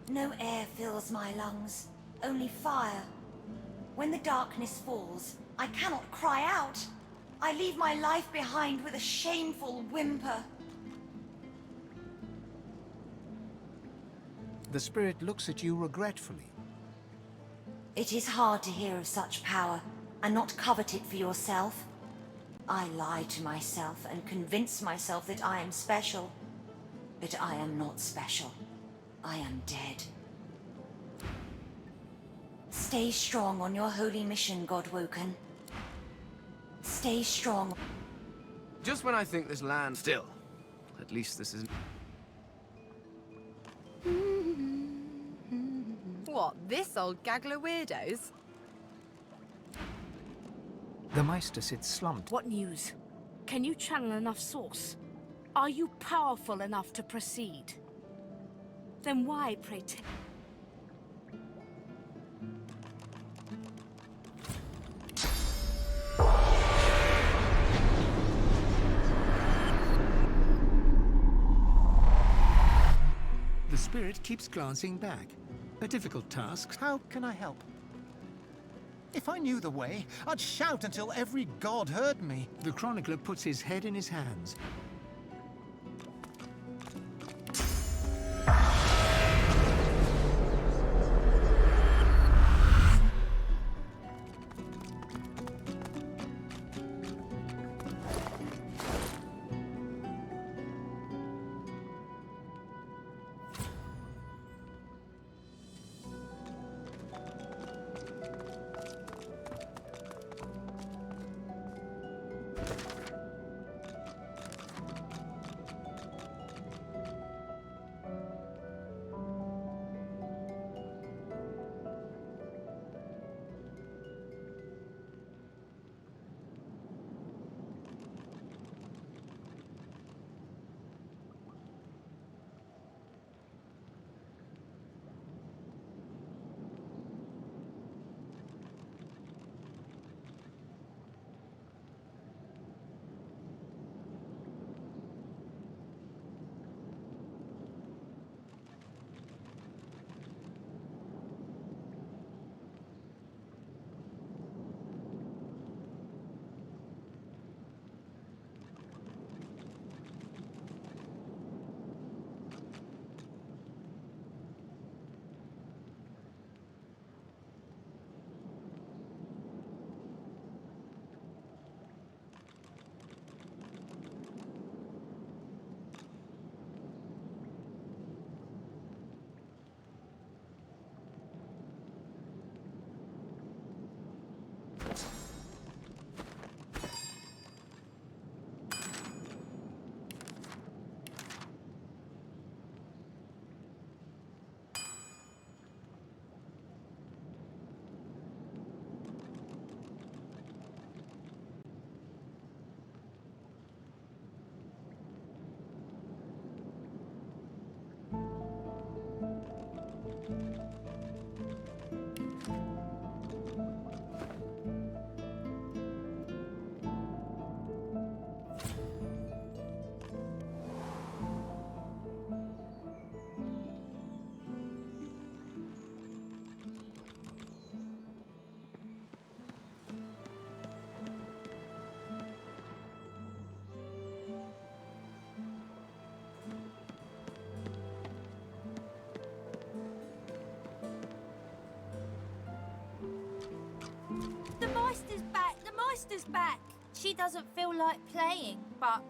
Speaker 10: No air fills my lungs, only fire. When the darkness falls, I cannot cry out. I leave my life behind with a shameful whimper.
Speaker 2: The spirit looks at you regretfully.
Speaker 10: It is hard to hear of such power and not covet it for yourself. I lie to myself and convince myself that I am special. But I am not special. I am dead. Stay strong on your holy mission, God-woken. Stay strong.
Speaker 9: Just when I think this land... Still. At least this isn't...
Speaker 7: What, this old gaggle of weirdos?
Speaker 2: The Meister sits slumped.
Speaker 1: What news? Can you channel enough source? Are you powerful enough to proceed? Then why, pray tell?
Speaker 2: The spirit keeps glancing back. A difficult task.
Speaker 6: How can I help? If I knew the way, I'd shout until every god heard me.
Speaker 2: The chronicler puts his head in his hands.
Speaker 11: The Meister's back. She doesn't feel like playing, but...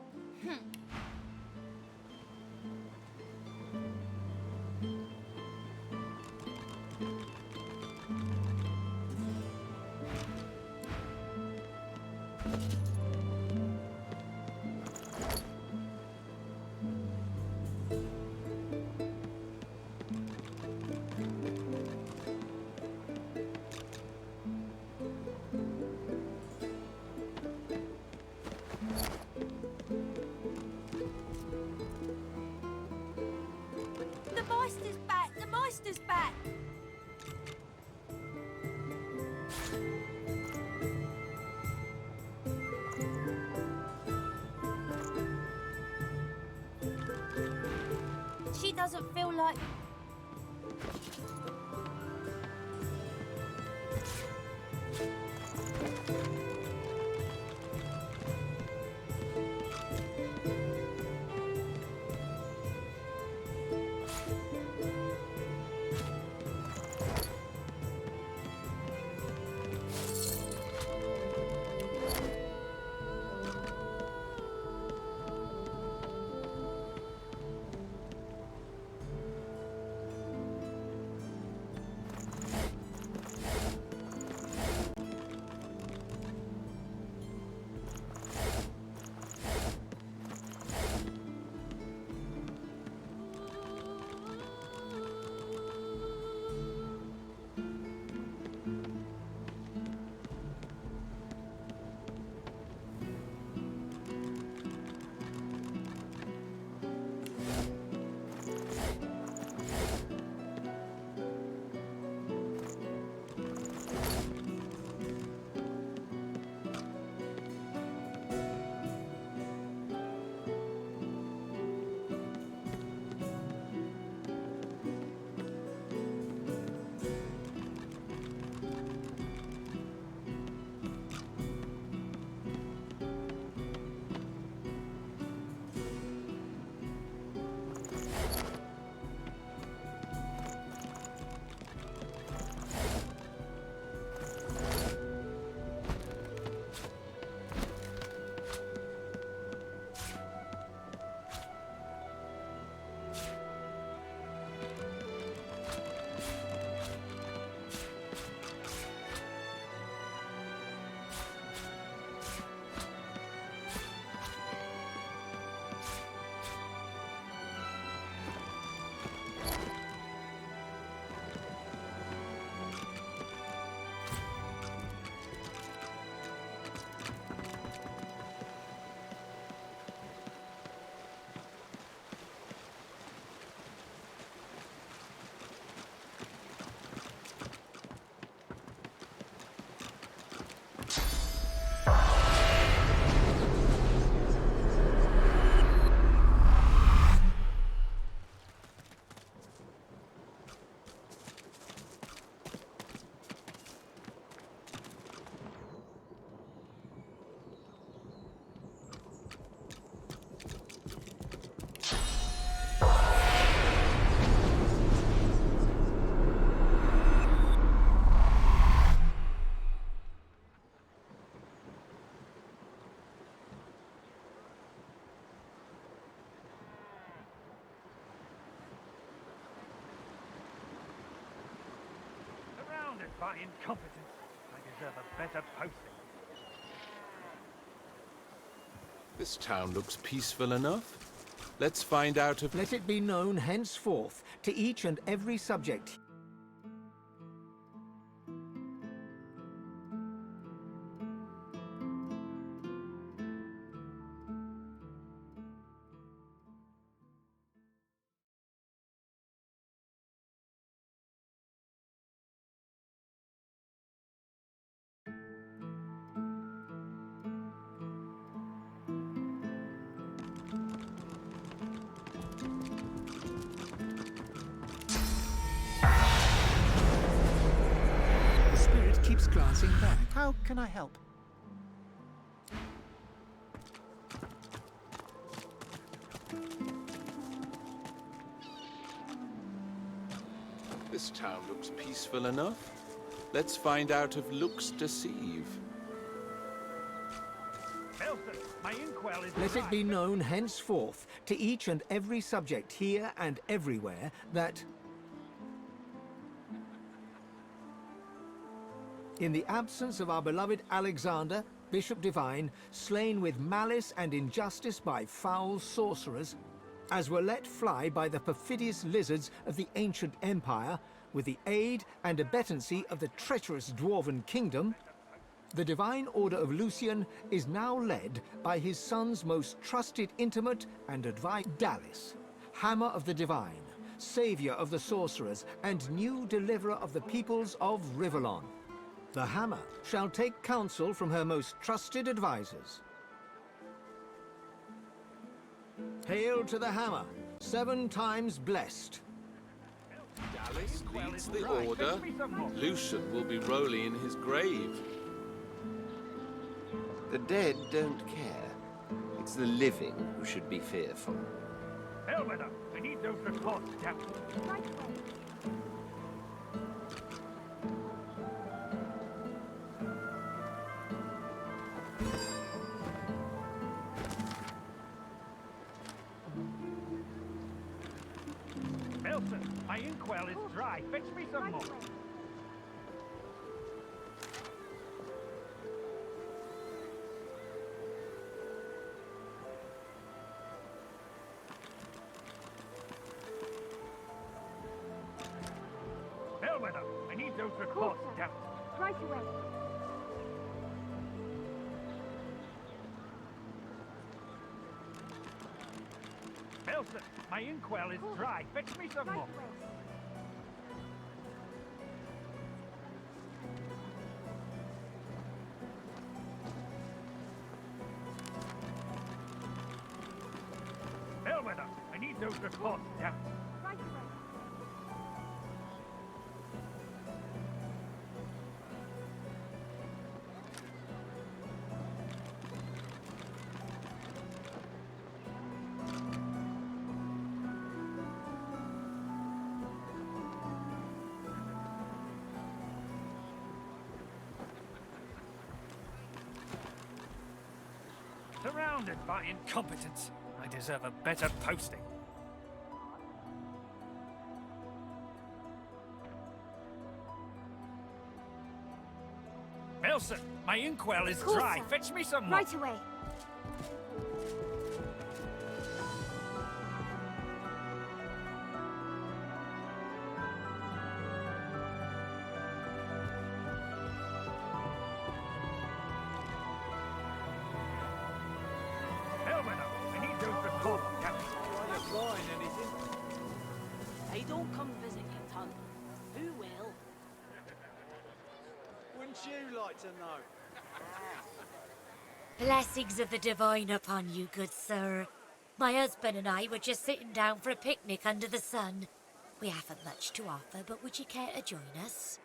Speaker 11: The Meister's back. The Meister's back. doesn't feel like...
Speaker 12: By incompetence, I deserve a better posting.
Speaker 3: This town looks peaceful enough. Let's find out if...
Speaker 2: Let it be known henceforth to each and every subject. Keeps glancing back.
Speaker 6: How can I help?
Speaker 3: This town looks peaceful enough. Let's find out if looks deceive.
Speaker 12: Nelson, my inkwell is
Speaker 2: Let it be known henceforth to each and every subject here and everywhere that in the absence of our beloved Alexander, Bishop Divine, slain with malice and injustice by foul sorcerers, as were let fly by the perfidious lizards of the ancient empire, with the aid and abettancy of the treacherous dwarven kingdom, the Divine Order of Lucian is now led by his son's most trusted intimate and advised Dallis, Hammer of the Divine, Savior of the Sorcerers, and new Deliverer of the peoples of Rivellon. The Hammer shall take counsel from her most trusted advisors. Hail to the Hammer,
Speaker 6: 7 times blessed.
Speaker 3: Dallas leads the order. Lucian will be rolling in his grave.
Speaker 8: The dead don't care. It's the living who should be fearful.
Speaker 12: Belvedere, I need those reports down. Elson, my inkwell is dry. Fetch me some more. Belvedere, I need those reports down.
Speaker 11: Right away.
Speaker 12: Elson, my inkwell is dry. Fetch me some more. Belvedere, I need those reports down.
Speaker 11: Right away.
Speaker 12: Surrounded by incompetence, I deserve a better posting. Elson, my inkwell is
Speaker 11: Course,
Speaker 12: dry.
Speaker 11: sir.
Speaker 12: Fetch me some more.
Speaker 11: Right away.
Speaker 12: Belvedere, I need those reports down.
Speaker 1: They don't come visit your tongue. Who will?
Speaker 13: Wouldn't you like to know?
Speaker 14: Blessings of the divine upon you, good sir. My husband and I were just sitting down for a picnic under the sun. We haven't much to offer, but would you care to join us?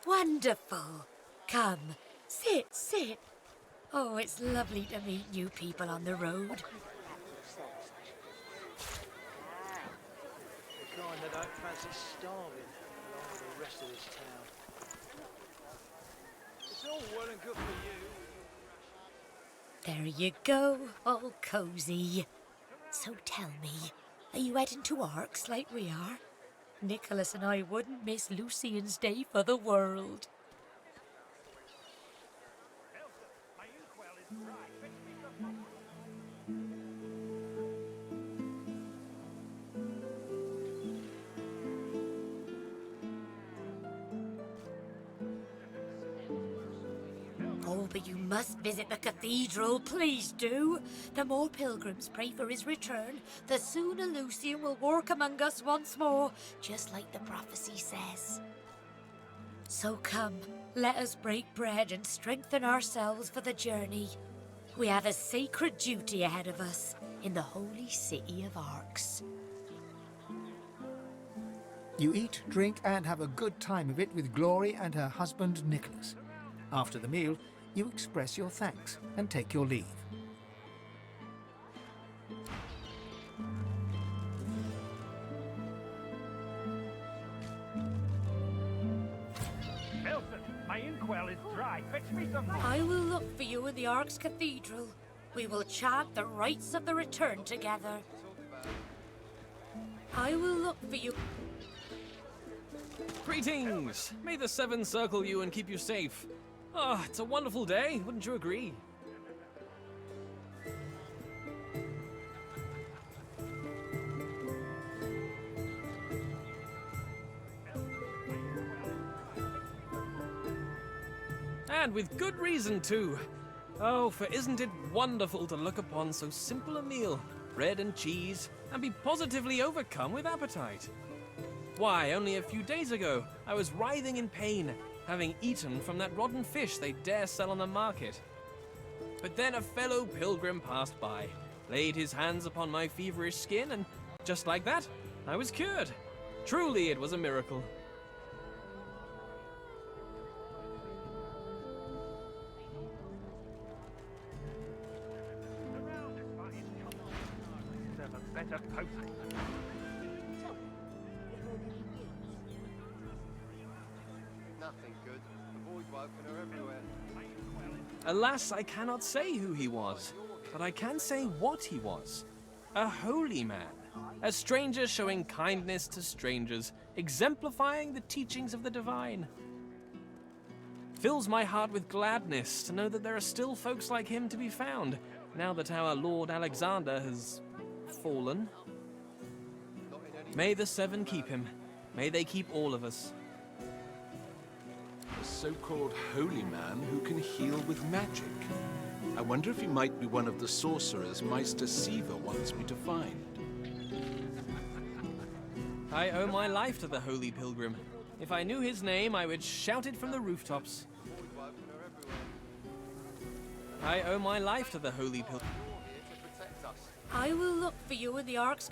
Speaker 14: Wonderful. Come, sit. Oh, it's lovely to meet new people on the road.
Speaker 13: The kind that don't fancy starving along with the rest of this town. It's all well and good for you.
Speaker 14: There you go, all cozy. So tell me, are you heading to Arks like we are? Nicholas and I wouldn't miss Lucian's day for the world. Oh, but you must visit the cathedral, please do. The more pilgrims pray for his return, the sooner Lucian will walk among us once more, just like the prophecy says. So come, let us break bread and strengthen ourselves for the journey. We have a sacred duty ahead of us in the holy city of Arks.
Speaker 2: You eat, drink, and have a good time of it with Glory and her husband Nicholas. After the meal, you express your thanks and take your leave.
Speaker 12: Elson, my inkwell is dry. Fetch me some more.
Speaker 14: I will look for you in the Arks Cathedral. We will chant the rites of the return together. I will look for you.
Speaker 15: Greetings! May the Seven circle you and keep you safe. Ah, it's a wonderful day, wouldn't you agree? And with good reason, too. Oh, for isn't it wonderful to look upon so simple a meal, bread and cheese, and be positively overcome with appetite? Why, only a few days ago, I was writhing in pain, having eaten from that rotten fish they dare sell on the market. But then a fellow pilgrim passed by, laid his hands upon my feverish skin, and just like that, I was cured. Truly, it was a miracle.
Speaker 12: Deserve a better post.
Speaker 8: Nothing good. The boys woken are everywhere.
Speaker 15: Alas, I cannot say who he was, but I can say what he was. A holy man. A stranger showing kindness to strangers, exemplifying the teachings of the divine. Fills my heart with gladness to know that there are still folks like him to be found, now that our Lord Alexander has fallen. May the seven keep him. May they keep all of us.
Speaker 3: A so-called holy man who can heal with magic. I wonder if he might be one of the sorcerers Meister Siva wants me to find.
Speaker 15: I owe my life to the holy pilgrim. If I knew his name, I would shout it from the rooftops. I owe my life to the holy pilgrim.
Speaker 14: I will look for you in the Ark's...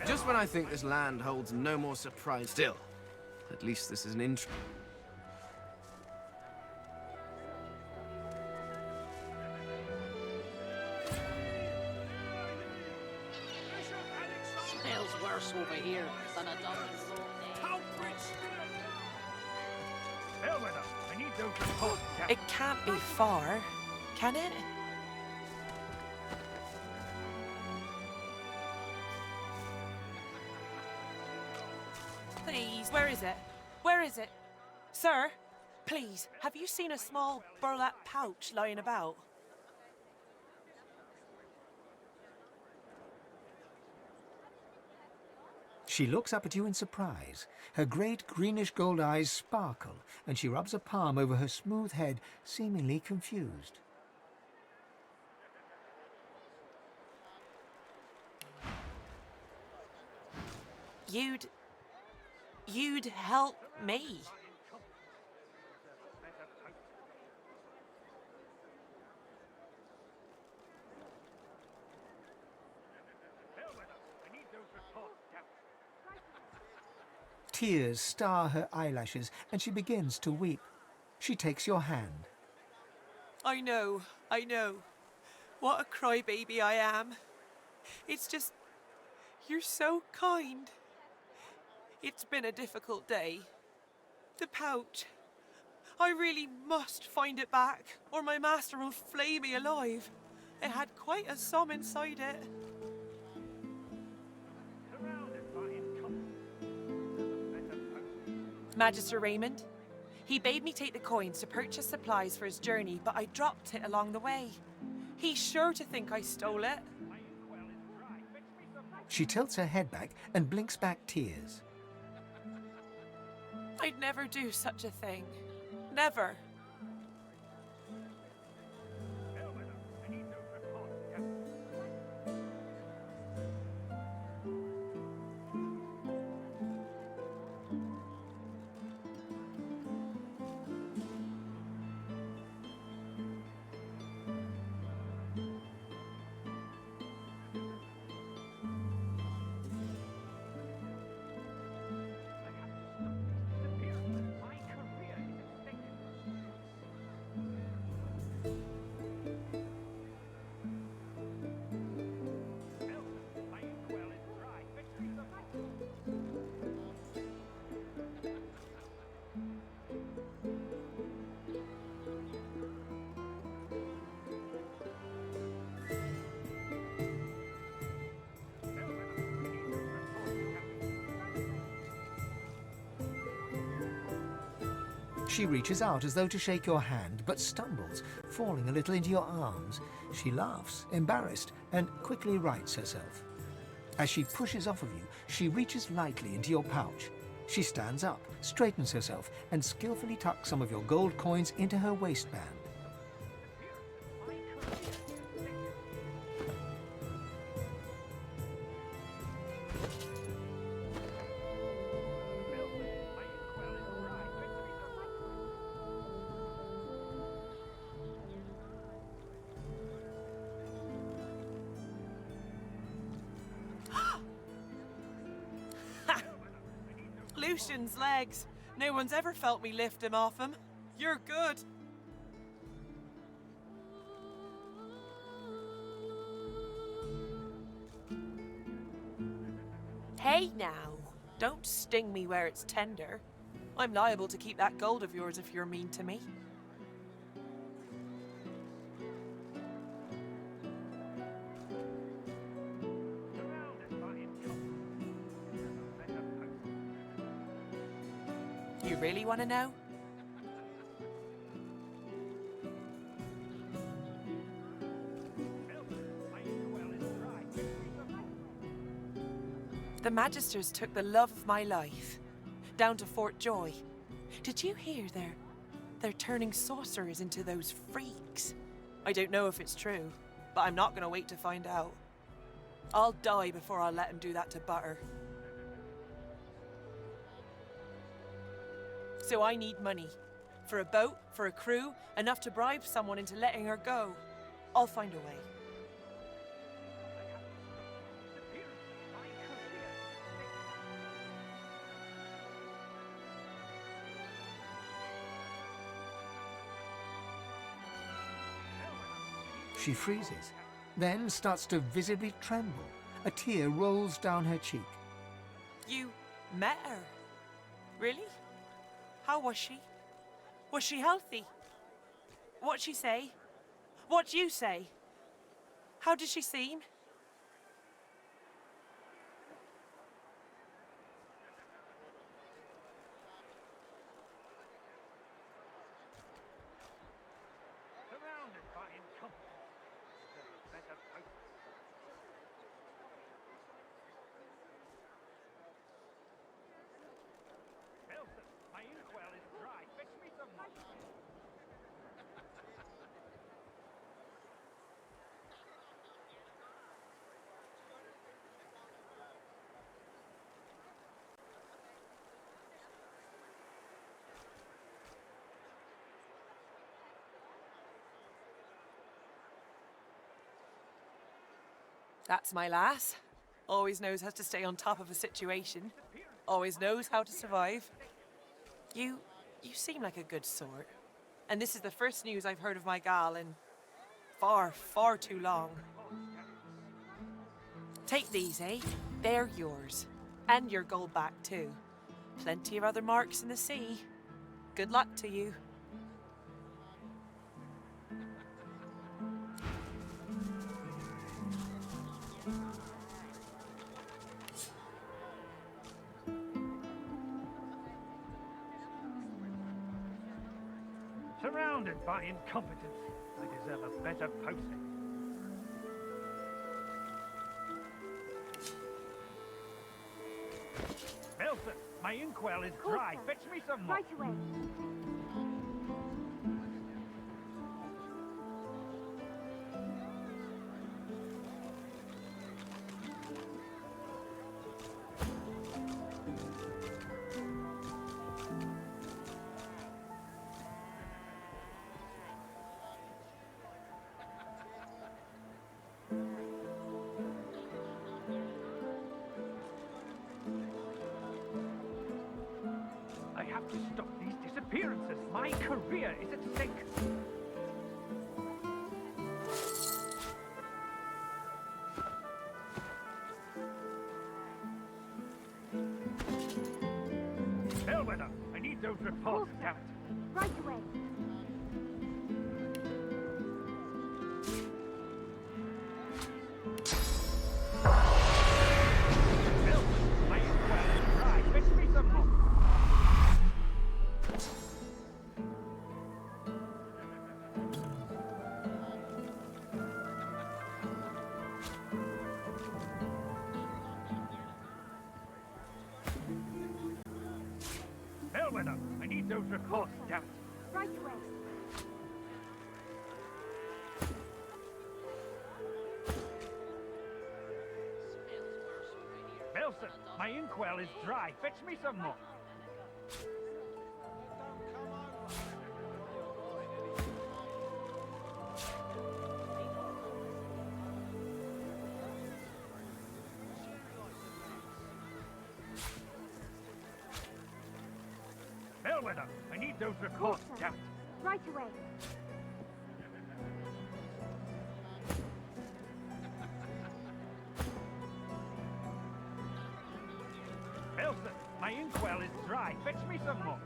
Speaker 9: Just when I think this land holds no more surprise. Still, at least this is an intro.
Speaker 16: Smells worse over here than it does in Rome.
Speaker 12: Hell with them. I need those reports.
Speaker 17: It can't be far, can it? Please, where is it? Where is it? Sir, please, have you seen a small burlap pouch lying about?
Speaker 2: She looks up at you in surprise. Her great greenish-gold eyes sparkle, and she rubs a palm over her smooth head, seemingly confused.
Speaker 17: You'd help me.
Speaker 2: Tears star her eyelashes, and she begins to weep. She takes your hand.
Speaker 17: I know. What a crybaby I am. It's just, you're so kind. It's been a difficult day. The pouch. I really must find it back, or my master will flay me alive. It had quite a sum inside it. Magister Raymond, he bade me take the coins to purchase supplies for his journey, but I dropped it along the way. He's sure to think I stole it.
Speaker 2: She tilts her head back and blinks back tears.
Speaker 17: I'd never do such a thing. Never.
Speaker 2: She reaches out as though to shake your hand, but stumbles, falling a little into your arms. She laughs, embarrassed, and quickly rights herself. As she pushes off of you, she reaches lightly into your pouch. She stands up, straightens herself, and skillfully tucks some of your gold coins into her waistband.
Speaker 17: Lucian's legs. No one's ever felt me lift him off him. You're good. Hey now, don't sting me where it's tender. I'm liable to keep that gold of yours if you're mean to me. You really want to know? The Magisters took the love of my life down to Fort Joy. Did you hear they're turning sorcerers into those freaks? I don't know if it's true, but I'm not going to wait to find out. I'll die before I'll let him do that to Butter. So I need money. For a boat, for a crew, enough to bribe someone into letting her go. I'll find a way.
Speaker 2: She freezes, then starts to visibly tremble. A tear rolls down her cheek.
Speaker 17: You met her? Really? How was she? Was she healthy? What'd she say? What'd you say? How did she seem?
Speaker 12: Surrounded by incompetence. Better post. Nelson, my inkwell is dry. Fetch me some more.
Speaker 17: That's my lass. Always knows how to stay on top of a situation. Always knows how to survive. You seem like a good sort. And this is the first news I've heard of my gal in far, far too long. Take these, eh? They're yours. And your gold back, too. Plenty of other marks in the sea. Good luck to you.
Speaker 12: Surrounded by incompetence. I deserve a better posting. Nelson, my inkwell is dry. Fetch me some more.
Speaker 11: Right away.
Speaker 12: I have to stop these disappearances. My career is at stake. Bellwether, I need those reports, damn it.
Speaker 11: Right away.
Speaker 12: Nelson, my inkwell is dry. Fetch me some more. Bellwether, I need those reports, damn it.
Speaker 11: Right away.
Speaker 12: Nelson, my inkwell is dry. Fetch me some more. need those reports, damn it.
Speaker 11: Right away.
Speaker 12: Elsa, my inkwell is dry. Fetch me some more.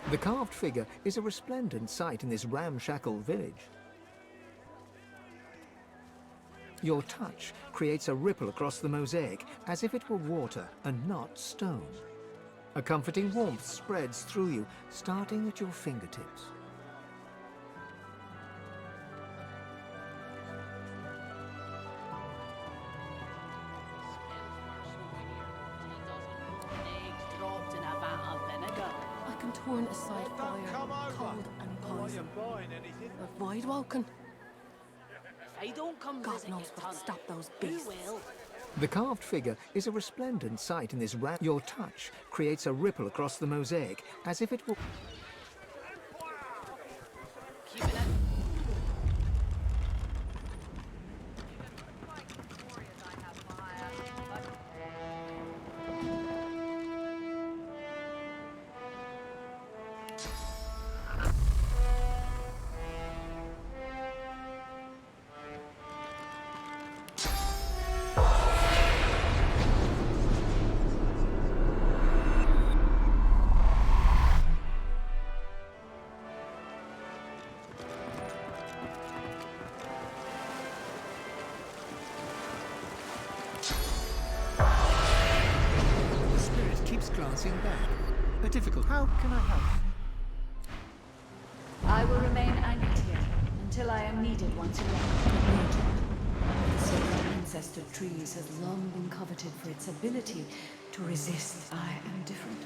Speaker 2: The carved figure is a resplendent sight in this ramshackle village. Your touch creates a ripple across the mosaic as if it were water and not stone. A comforting warmth spreads through you, starting at your fingertips.
Speaker 18: Torn aside fire, cold and poison. Avoid Woken.
Speaker 16: If I don't come
Speaker 18: God
Speaker 16: visit
Speaker 18: knows
Speaker 16: you,
Speaker 18: what'll
Speaker 16: Tony,
Speaker 18: stop those
Speaker 16: who
Speaker 18: beasts.
Speaker 16: will?
Speaker 2: The carved figure is a resplendent sight in this Your touch creates a ripple across the mosaic as if it were...
Speaker 16: Keep it up.
Speaker 2: Glancing back.
Speaker 6: A difficult. How can I help?
Speaker 19: I will remain anchored here until I am needed once again. The sacred ancestor trees has long been coveted for its ability to resist. I am different.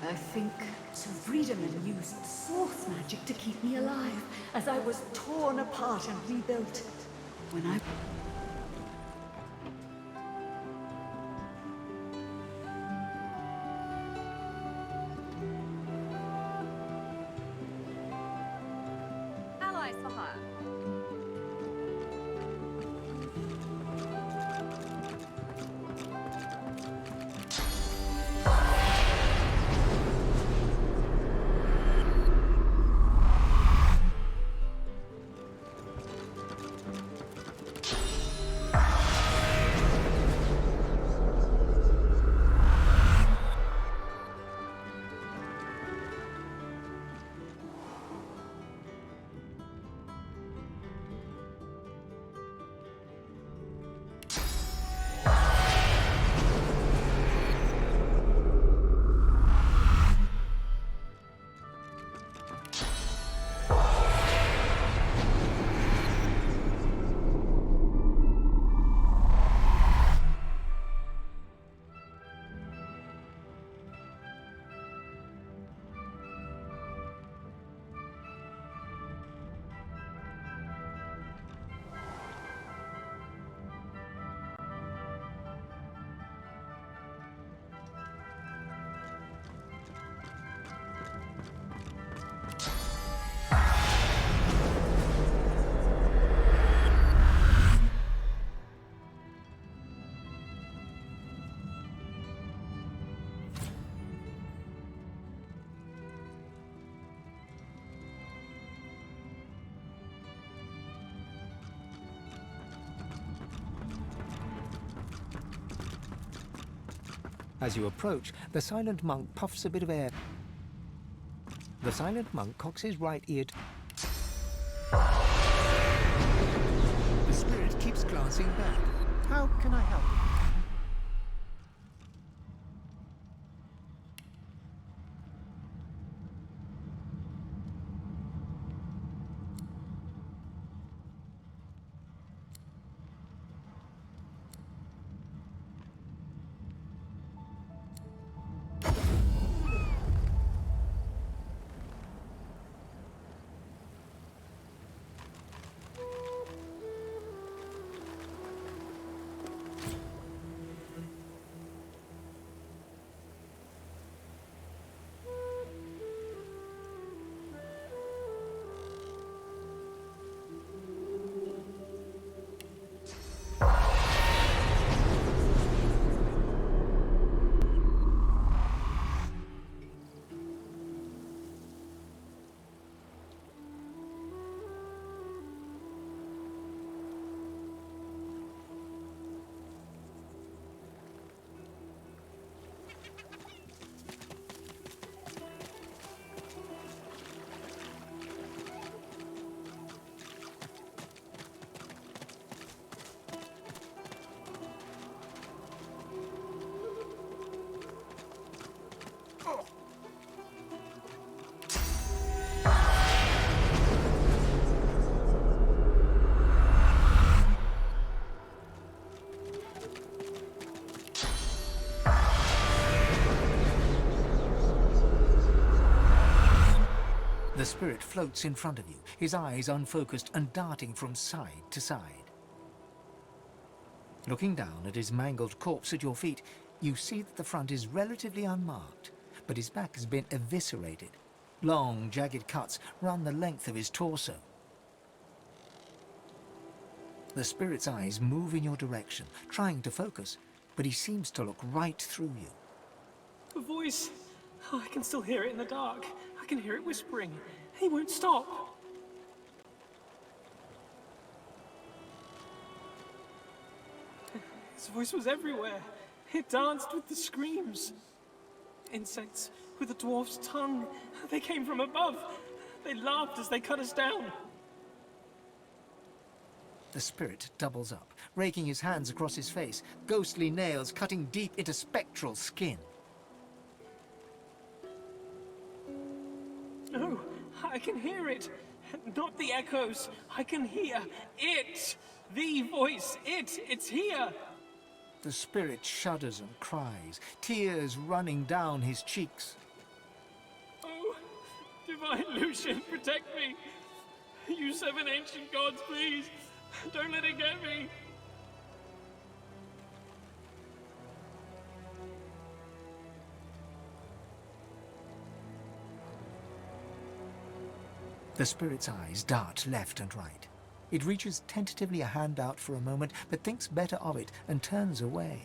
Speaker 19: I think Sir Friedemann used source magic to keep me alive as I was torn apart and rebuilt. When I...
Speaker 7: Allies for hire.
Speaker 2: As you approach, the silent monk puffs a bit of air. The silent monk cocks his right ear. The spirit keeps glancing back.
Speaker 6: How can I help?
Speaker 2: spirit floats in front of you, his eyes unfocused and darting from side to side. Looking down at his mangled corpse at your feet, you see that the front is relatively unmarked, but his back has been eviscerated. Long, jagged cuts run the length of his torso. The spirit's eyes move in your direction, trying to focus, but he seems to look right through you.
Speaker 5: The voice. Oh, I can still hear it in the dark. I can hear it whispering. He won't stop. His voice was everywhere. It danced with the screams. Insects with a dwarf's tongue. They came from above. They laughed as they cut us down.
Speaker 2: The spirit doubles up, raking his hands across his face, ghostly nails cutting deep into spectral skin.
Speaker 5: No, I can hear it. Not the echoes. I can hear it. The voice. It's here.
Speaker 2: The spirit shudders and cries, tears running down his cheeks.
Speaker 5: Oh, divine Lucian, protect me. You seven ancient gods, please. Don't let it get me.
Speaker 2: The spirit's eyes dart left and right. It reaches tentatively a hand out for a moment, but thinks better of it and turns away.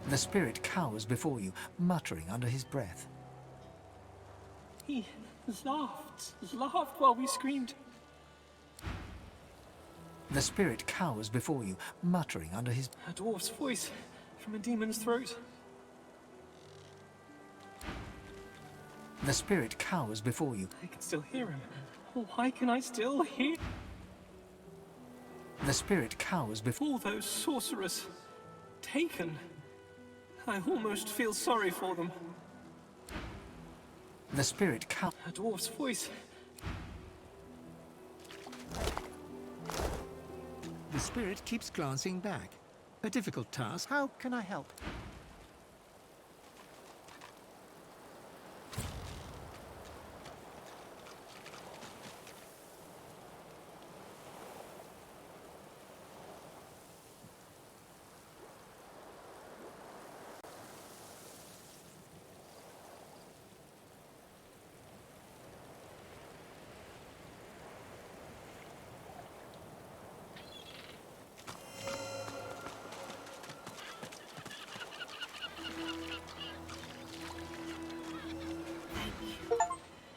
Speaker 2: The spirit cowers before you, muttering under his breath.
Speaker 5: He laughed while we screamed.
Speaker 2: The spirit cowers before you, muttering under his...
Speaker 5: A dwarf's voice from a demon's throat.
Speaker 2: The spirit cowers before you.
Speaker 5: I can still hear him. Why can I still hear?
Speaker 2: The spirit cowers before...
Speaker 5: All those sorcerers. Taken. I almost feel sorry for them.
Speaker 2: The spirit cowers...
Speaker 5: A dwarf's voice.
Speaker 2: The spirit keeps glancing back. A difficult task.
Speaker 6: How can I help?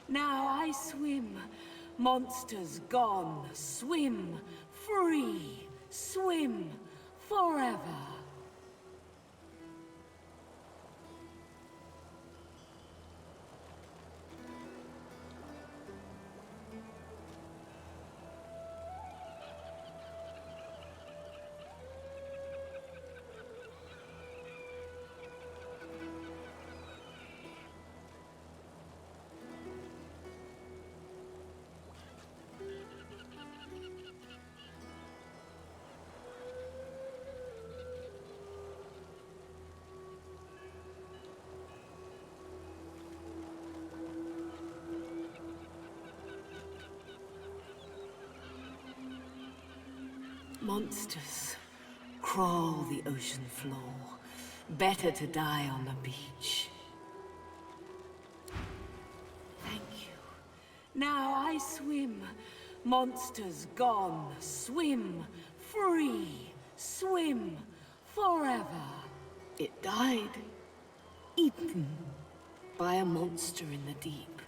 Speaker 1: Now I swim. Monsters gone. Swim. Free. Swim. Forever. Monsters crawl the ocean floor. Better to die on the beach. Thank you. Now I swim. Monsters gone. Swim. Free. Swim. Forever. It died. Eaten by a monster in the deep.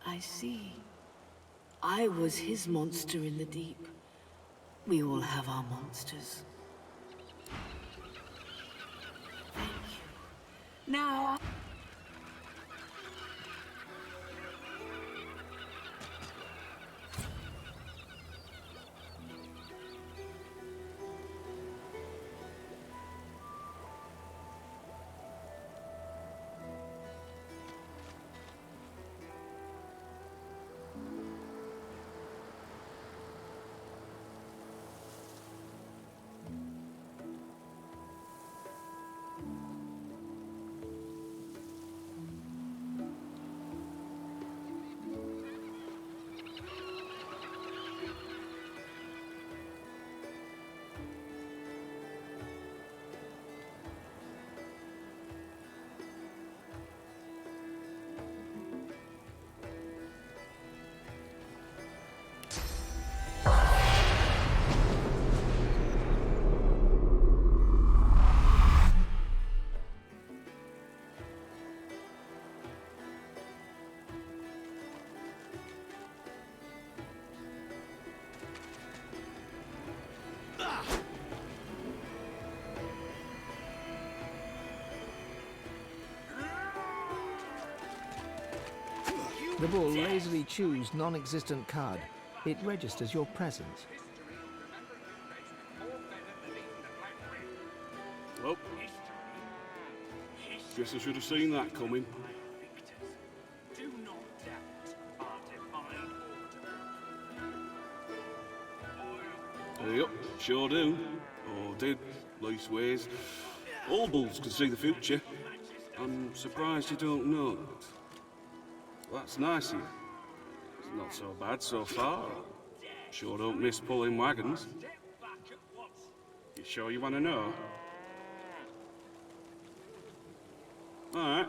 Speaker 1: I see. I was his monster in the deep. We all have our monsters. Thank you. Now
Speaker 2: The bull lazily chews non-existent card. It registers your presence.
Speaker 20: Well, guess I should have seen that coming. Yep, sure do. Or did, leastways. All bulls can see the future. I'm surprised you don't know that. That's nice of you. It's not so bad so far. Sure don't miss pulling wagons. You sure you want to know? Alright.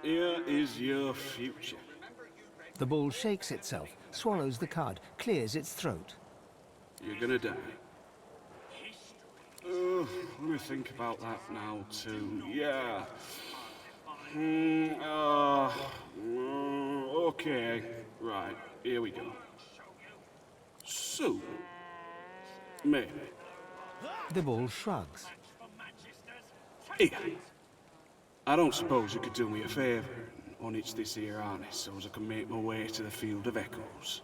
Speaker 20: Here is your future.
Speaker 2: The bull shakes itself, swallows the card, clears its throat.
Speaker 20: You're gonna die. Let me think about that now, too. Yeah. Okay. Right, here we go. So, maybe.
Speaker 2: The bull shrugs.
Speaker 20: Here. I don't suppose you could do me a favour and unhitch this here harness so as I can make my way to the field of echoes.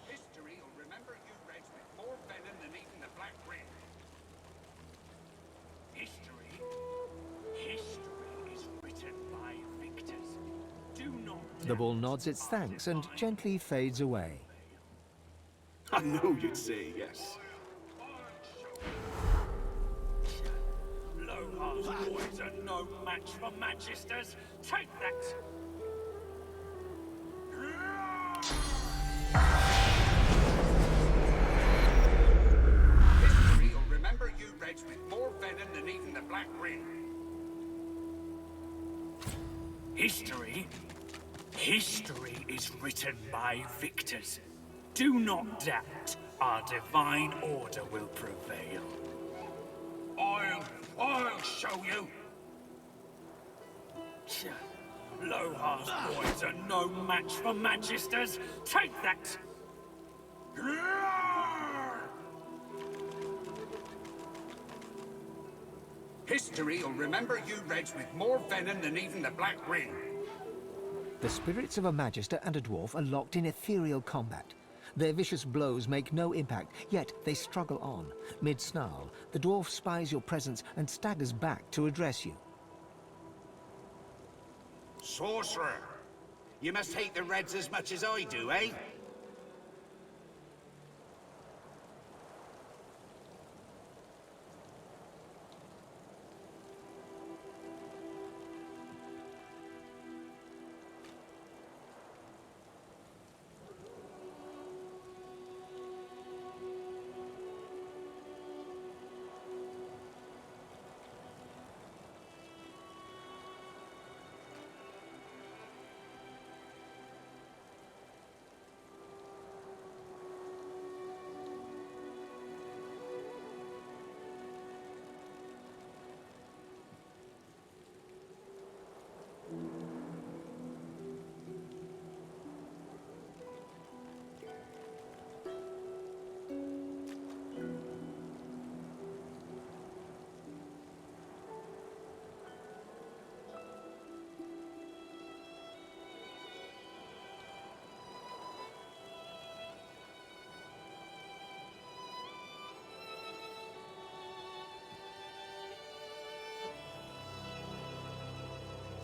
Speaker 2: The bull nods its thanks and gently fades away.
Speaker 20: I knew you'd say yes.
Speaker 12: Low-half boys are no match for Manchesters. Take that!
Speaker 4: History will remember you Reds with more venom than even the Black Ring.
Speaker 12: History? History is written by victors. Do not doubt, our divine order will prevail. I'll show you. Low-half boys are no match for Manchesters. Take that!
Speaker 4: History will remember you Reds with more venom than even the Black Ring.
Speaker 2: The spirits of a magister and a dwarf are locked in ethereal combat. Their vicious blows make no impact, yet they struggle on. Mid-snarl, the dwarf spies your presence and staggers back to address you.
Speaker 4: Sorcerer! You must hate the Reds as much as I do, eh?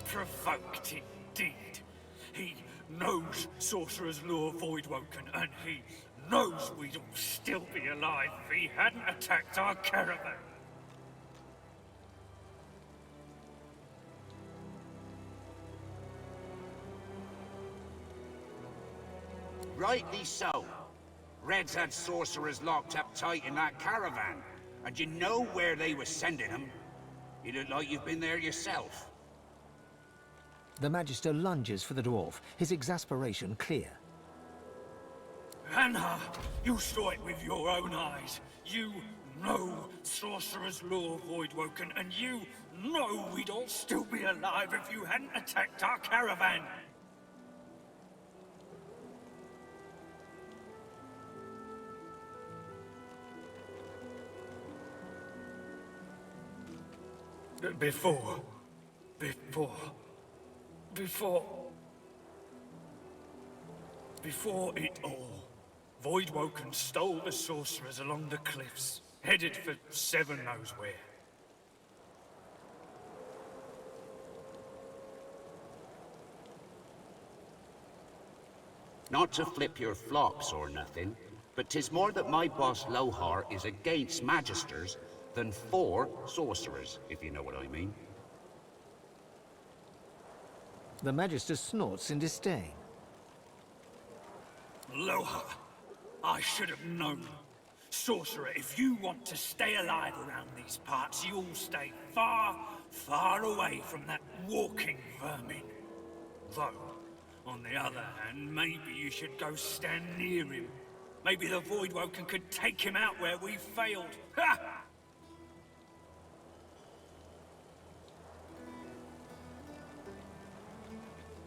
Speaker 12: Provoked indeed. He knows Sorcerer's Law Voidwoken, and he knows we'd all still be alive if he hadn't attacked our caravan.
Speaker 4: Rightly so. Reds had sorcerers locked up tight in that caravan, and you know where they were sending them. You look like you've been there yourself.
Speaker 2: The magister lunges for the dwarf, his exasperation clear.
Speaker 12: Anna, you saw it with your own eyes. You know Sorcerer's Law Voidwoken, and you know we'd all still be alive if you hadn't attacked our caravan. Before. before it all, Voidwoken stole the sorcerers along the cliffs, headed for Seven knows where.
Speaker 21: Not to flip your flops or nothing, but 'tis more that my boss Lohar is against magisters than for sorcerers, if you know what I mean.
Speaker 2: The Magister snorts in disdain.
Speaker 12: Lohar, I should have known. Sorcerer, if you want to stay alive around these parts, you'll stay far, far away from that walking vermin. Though, on the other hand, maybe you should go stand near him. Maybe the Voidwoken could take him out where we failed. Ha!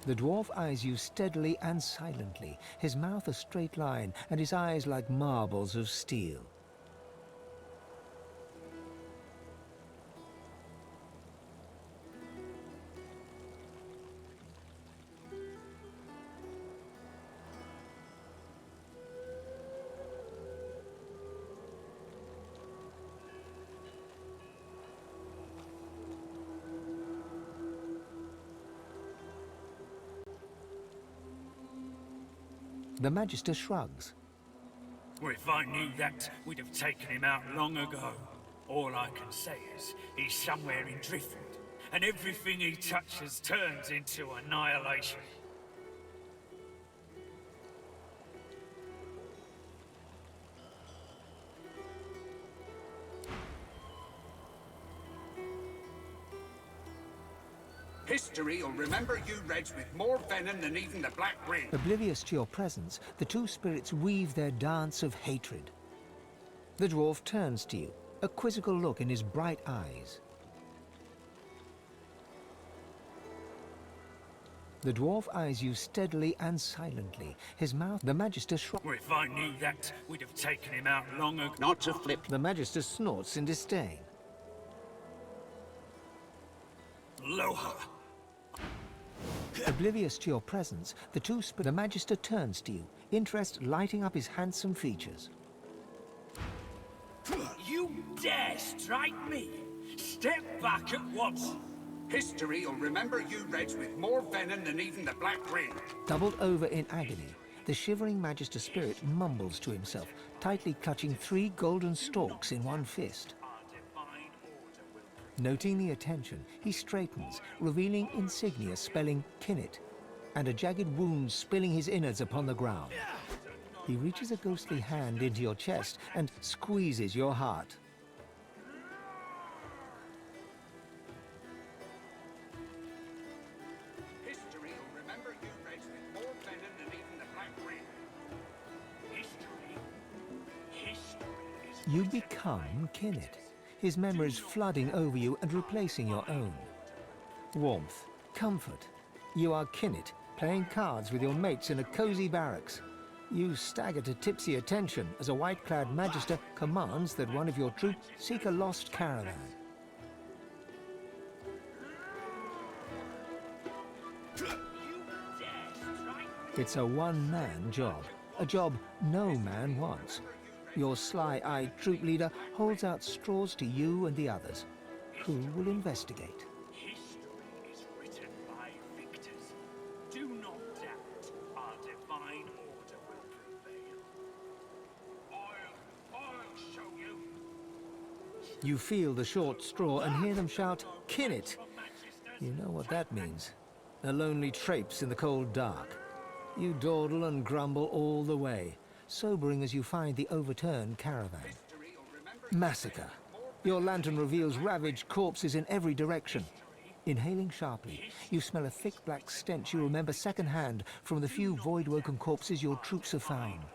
Speaker 2: The dwarf eyes you steadily and silently, his mouth a straight line, and his eyes like marbles of steel. The Magister shrugs.
Speaker 12: Well, if I knew that, we'd have taken him out long ago. All I can say is, he's somewhere in Driftwood, and everything he touches turns into annihilation.
Speaker 21: History will remember you Reds with more venom than even the Black Ring.
Speaker 2: Oblivious to your presence, the two spirits weave their dance of hatred. The dwarf turns to you, a quizzical look in his bright eyes. The dwarf eyes you steadily and silently, his mouth. The Magister shrugs.
Speaker 12: Well, if I knew that, we'd have taken him out long ago.
Speaker 21: Not to flip.
Speaker 2: The Magister snorts in disdain.
Speaker 12: Lohar.
Speaker 2: Oblivious to your presence, the Magister turns to you, interest lighting up his handsome features.
Speaker 12: You dare strike me? Step back at once.
Speaker 21: History will remember you Reds with more venom than even the Black Ring.
Speaker 2: Doubled over in agony, the shivering Magister spirit mumbles to himself, tightly clutching 3 golden stalks in one fist. Noting the attention, he straightens, revealing insignia spelling Kinnet, and a jagged wound spilling his innards upon the ground. He reaches a ghostly hand into your chest and squeezes your heart.
Speaker 21: History will remember you Reds with more venom than even the Black Ring.
Speaker 2: You become Kinnet, his memories flooding over you and replacing your own. Warmth, comfort. You are Kinnet, playing cards with your mates in a cozy barracks. You stagger to tipsy attention as a white-clad Magister commands that one of your troop seek a lost caravan. It's a one-man job, a job no man wants. Your sly-eyed troop leader holds out straws to you and the others. Who will investigate?
Speaker 12: History is written by victors. Do not doubt our divine order will prevail. I'll show you.
Speaker 2: You feel the short straw and hear them shout, "Kinnet!" You know what that means. A lonely traipse in the cold dark. You dawdle and grumble all the way, sobering as you find the overturned caravan. Massacre. Your lantern reveals ravaged corpses in every direction. Inhaling sharply, you smell a thick black stench you remember secondhand from the few void-woken corpses your troops have found.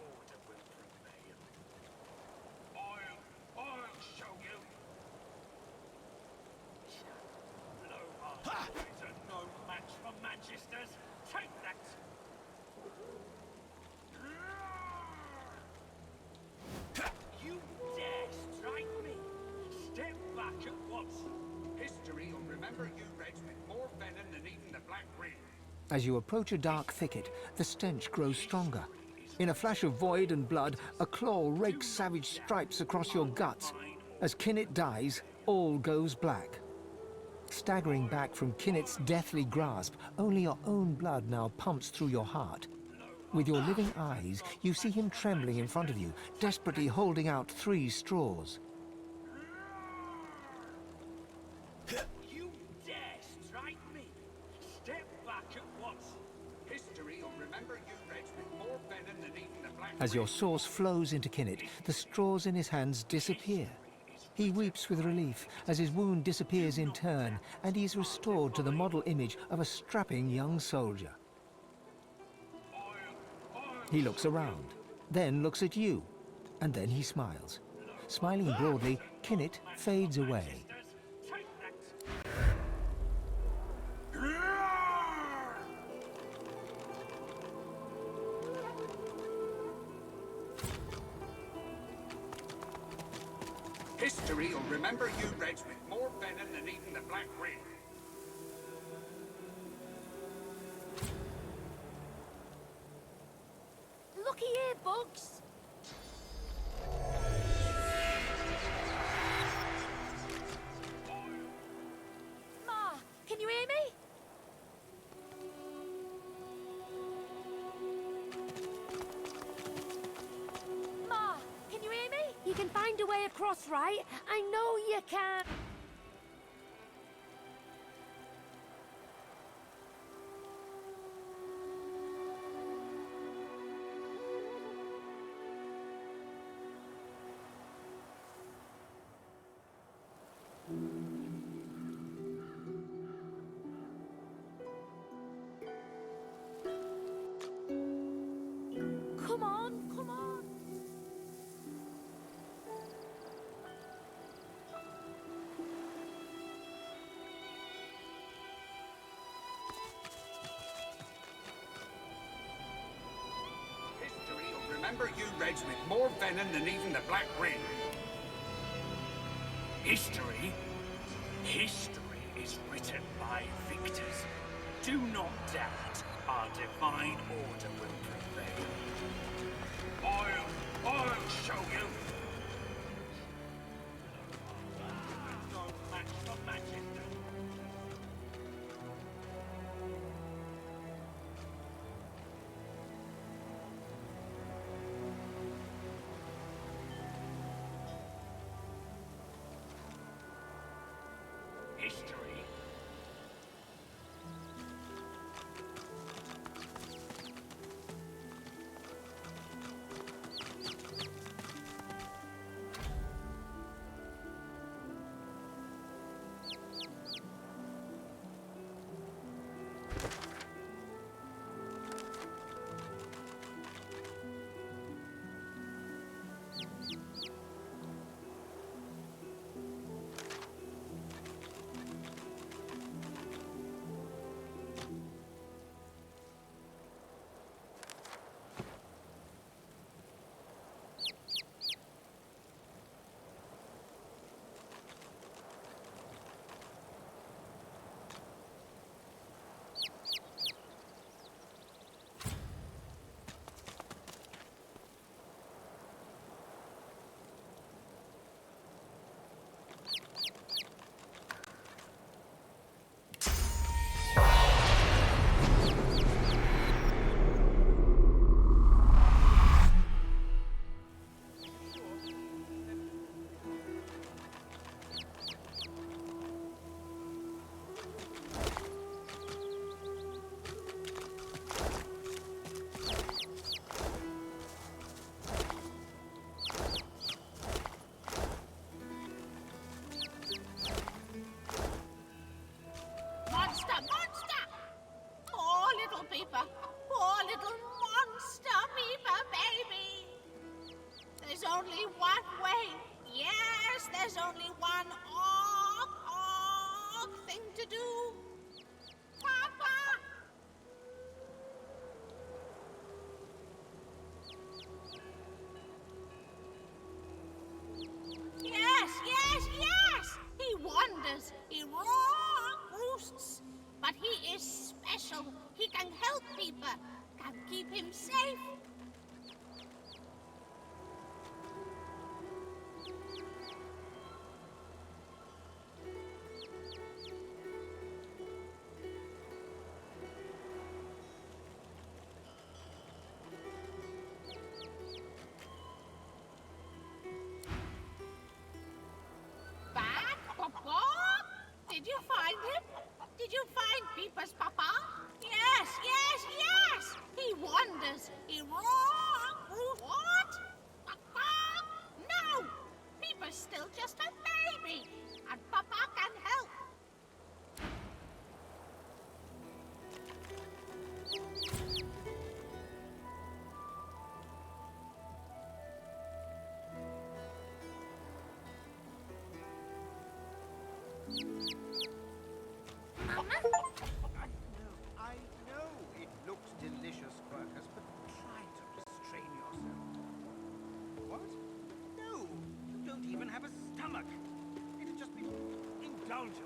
Speaker 2: As you approach a dark thicket, the stench grows stronger. In a flash of void and blood, a claw rakes savage stripes across your guts. As Kinnit dies, all goes black. Staggering back from Kinnit's deathly grasp, only your own blood now pumps through your heart. With your living eyes, you see him trembling in front of you, desperately holding out 3 straws.
Speaker 12: You dare strike me? Step back at once. History will remember you Reds with more venom than even the black.
Speaker 2: As your source flows into Kinnit, the straws in his hands disappear. He weeps with relief as his wound disappears in turn, and he is restored to the model image of a strapping young soldier. He looks around, then looks at you, and then he smiles. Smiling broadly, Kinnit fades away.
Speaker 21: History will remember you Reds with more venom than even the Black Ring.
Speaker 14: Looky here, Bugs. Ma, can you hear me? Ma, can you hear me? You can find a way across, right? I know you can. Come on, come on.
Speaker 21: History will remember you Reds with more venom than even the Black Ring.
Speaker 12: History? History is written by victors. Do not doubt our divine order will prevail. I'll show you. Don't match the magic. History.
Speaker 16: him safe. Back, Papa? Did you find him? Did you find Peepa's Papa? Yes, yes, yes! He wanders. He roars. What? Papa? No! Peepa's still just a baby, and Papa can help.
Speaker 4: I know it looks delicious, Quercus, but try to restrain yourself. What? No, you don't even have a stomach. It'd just be indulgent.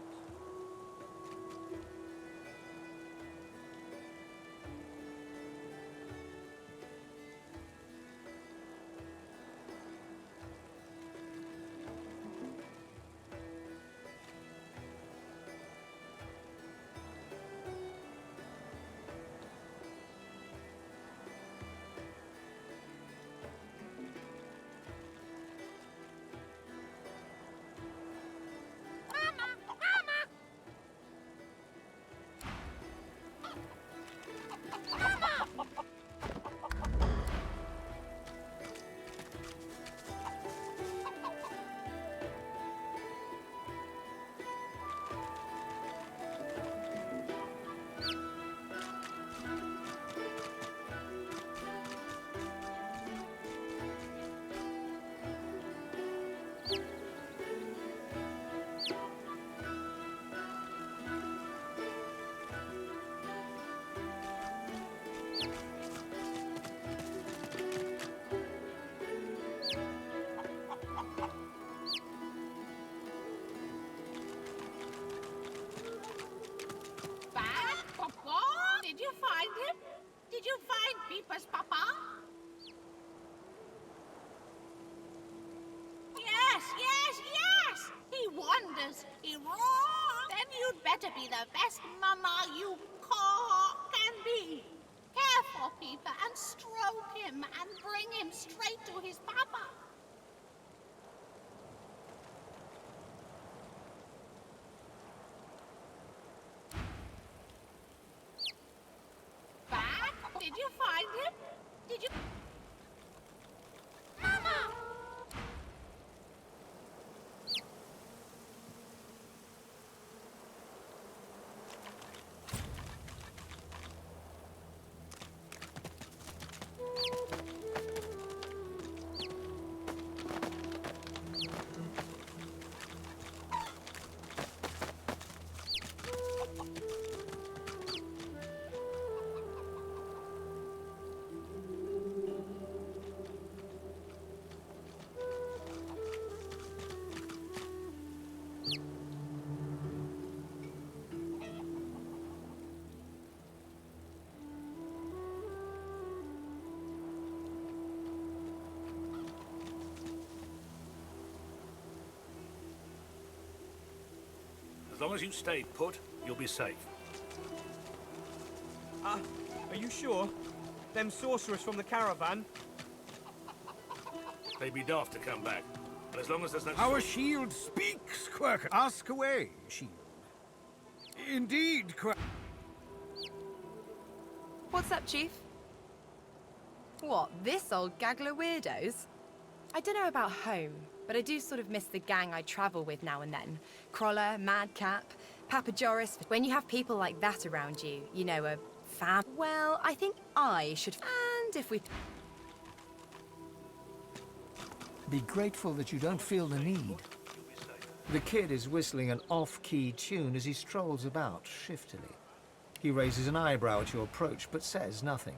Speaker 4: Back, Papa? Did you find him? Did you find Peepa's Papa? Yes, yes, yes! He wanders. He roars. Then you'd better be the best mama you can be. Care for Peepa and stroke him and bring him straight to his papa. Back? Did you find him? Did you... Mama!
Speaker 12: As long as you stay put, you'll be safe.
Speaker 10: Are you sure? Them sorcerers from the caravan?
Speaker 12: They'd be daft to come back. But as long as there's no...
Speaker 4: Our shield speaks, Quercus. Ask away, shield. Indeed, Quercus.
Speaker 7: What's up, Chief? What, this old gaggle of weirdos? I don't know about home, but I do sort of miss the gang I travel with now and then. Crawler, Madcap, Papa Joris. When you have people like that around you, you know, a fam... Well, I think I should... And if we...
Speaker 2: Be grateful that you don't feel the need. The kid is whistling an off-key tune as he strolls about shiftily. He raises an eyebrow at your approach, but says nothing.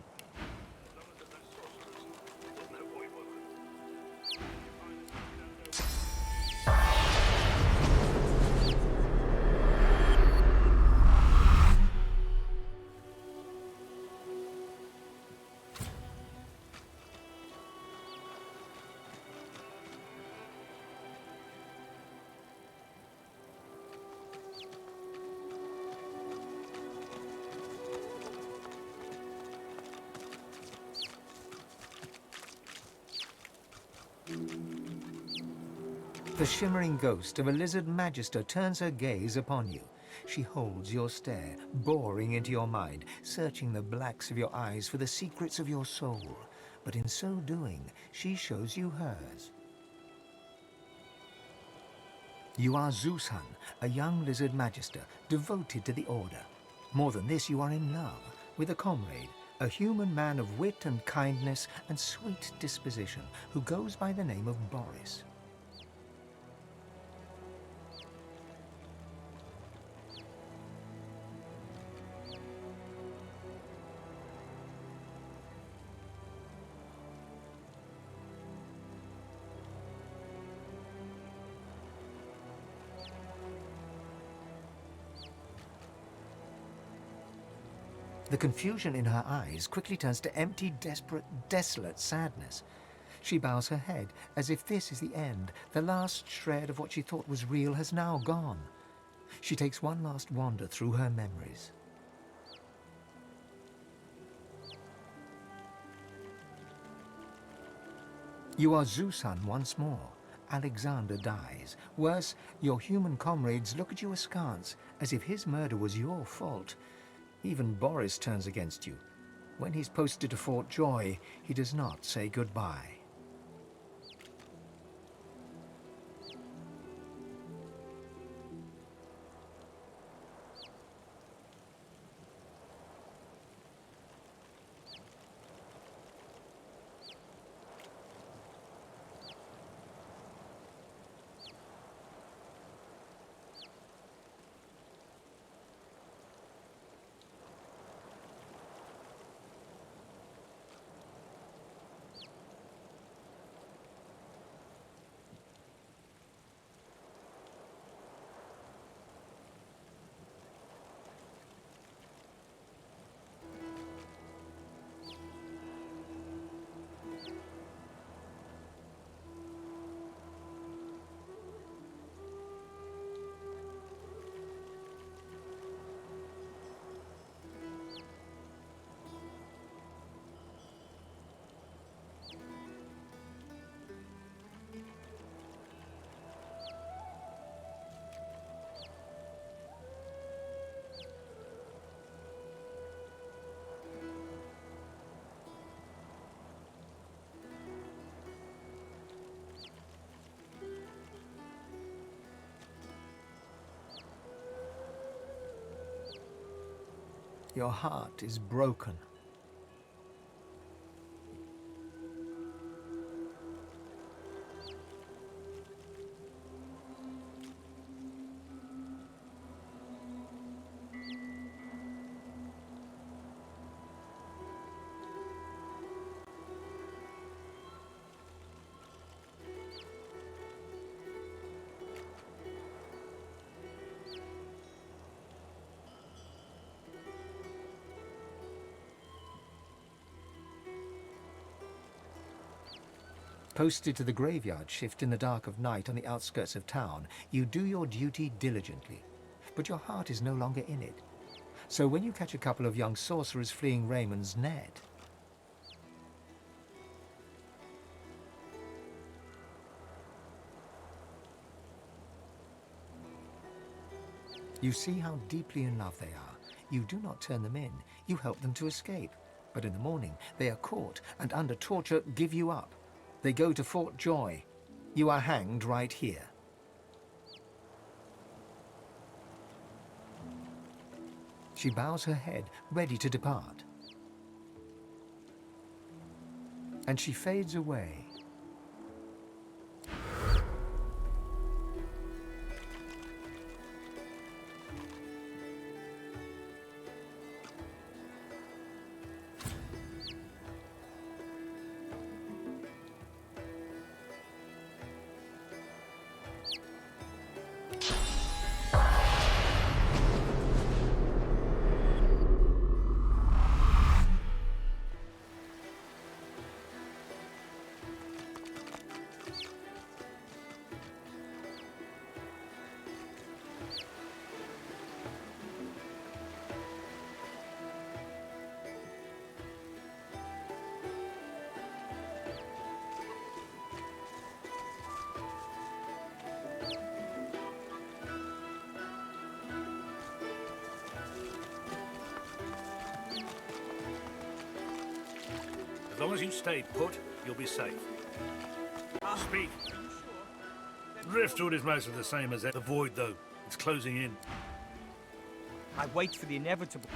Speaker 2: The shimmering ghost of a lizard magister turns her gaze upon you. She holds your stare, boring into your mind, searching the blacks of your eyes for the secrets of your soul. But in so doing, she shows you hers. You are Zusan, a young lizard magister, devoted to the Order. More than this, you are in love with a comrade, a human man of wit and kindness and sweet disposition, who goes by the name of Boris. The confusion in her eyes quickly turns to empty, desperate, desolate sadness. She bows her head as if this is the end. The last shred of what she thought was real has now gone. She takes one last wander through her memories. You are Zusan once more. Alexander dies. Worse, your human comrades look at you askance, as if his murder was your fault. Even Boris turns against you. When he's posted to Fort Joy, he does not say goodbye. Your heart is broken. Posted to the graveyard shift in the dark of night on the outskirts of town, you do your duty diligently. But your heart is no longer in it. So when you catch a couple of young sorcerers fleeing Raymond's net, you see how deeply in love they are. You do not turn them in. You help them to escape. But in the morning, they are caught and under torture give you up. They go to Fort Joy. You are hanged right here. She bows her head, ready to depart. And she fades away.
Speaker 12: As long as you stay put, you'll be safe. Speak. Driftwood is mostly the same as the void, though. It's closing in.
Speaker 10: I wait for the inevitable.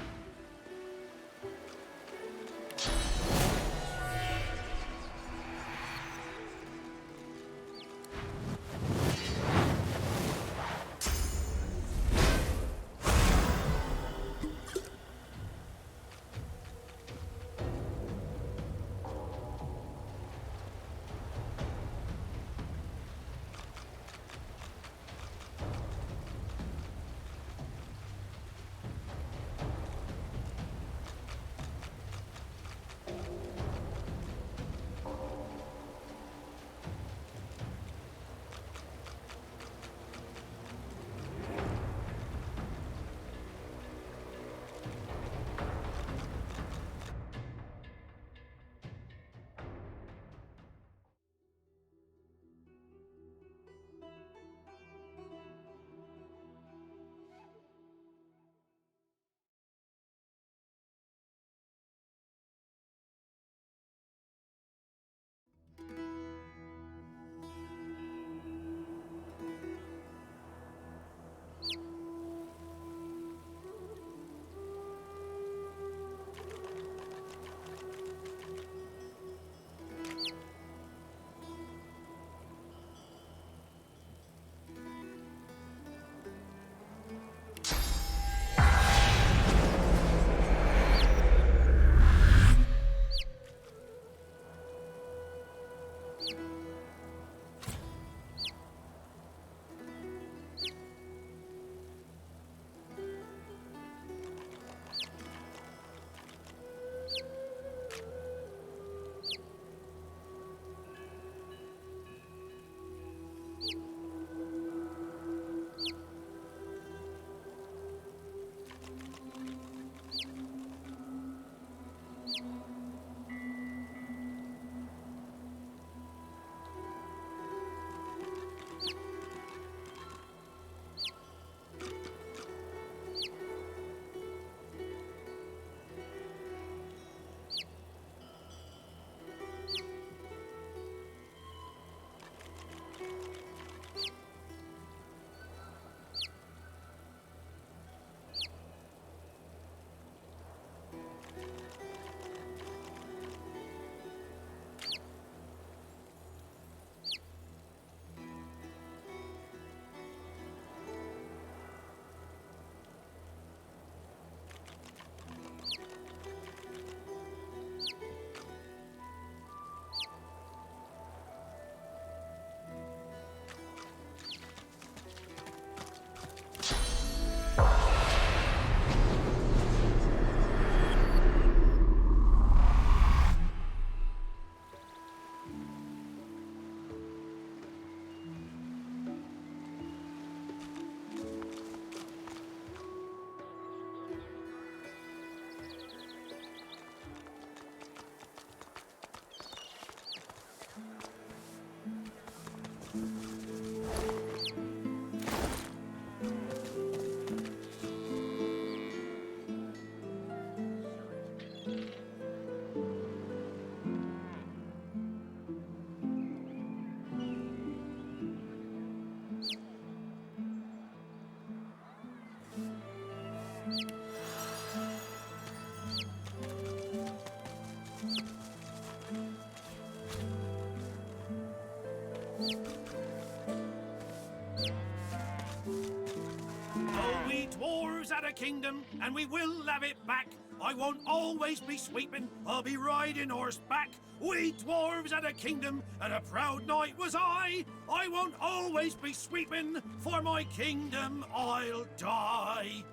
Speaker 12: Had a kingdom, and we will have it back. I won't always be sweeping, I'll be riding horseback. We dwarves had a kingdom, and a proud knight was I. I won't always be sweeping, for my kingdom I'll die.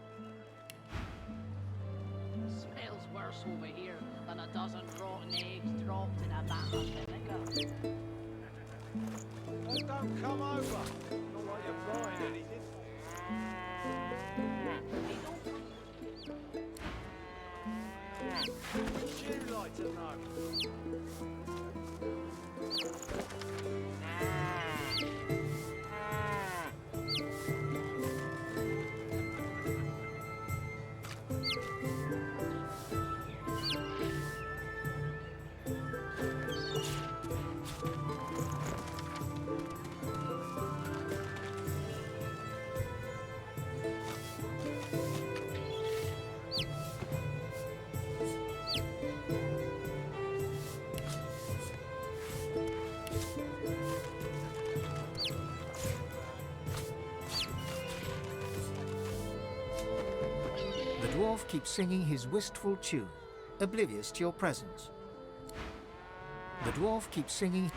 Speaker 16: Smells worse over here than a dozen rotten eggs dropped in a vat of vinegar.
Speaker 10: Oh, don't come over. Not like you're buying anything. Would you like to know?
Speaker 2: dwarf keeps singing his wistful tune, oblivious to your presence. The dwarf keeps singing...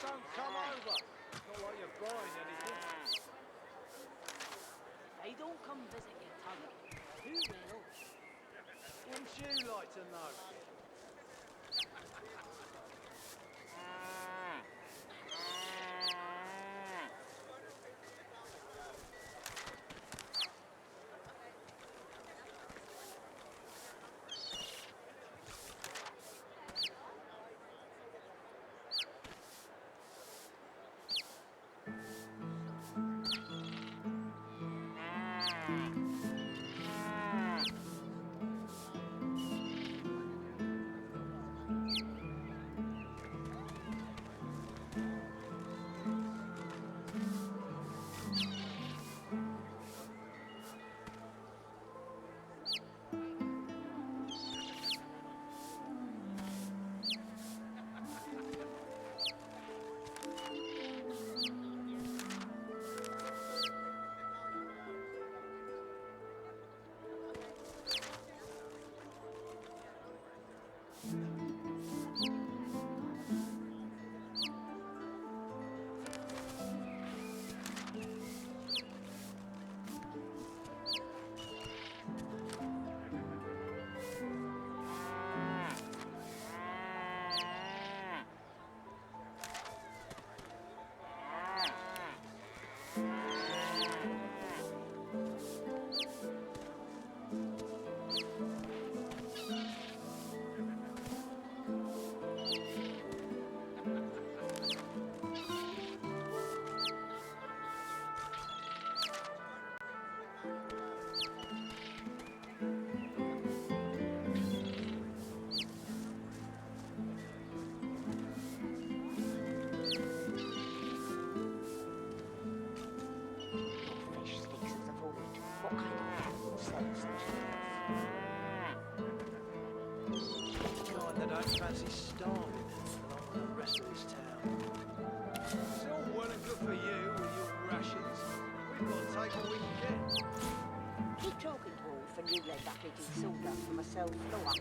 Speaker 10: Don't come over. Not like you're buying anything.
Speaker 16: They don't come visit your tongue. Who will?
Speaker 10: Wouldn't you like to know? Fancy starving along with the rest of this town. It's all well and good for you with your rations. We've got to take what we can get.
Speaker 13: Keep talking, Wolf, and you let that little sawdust from myself floor.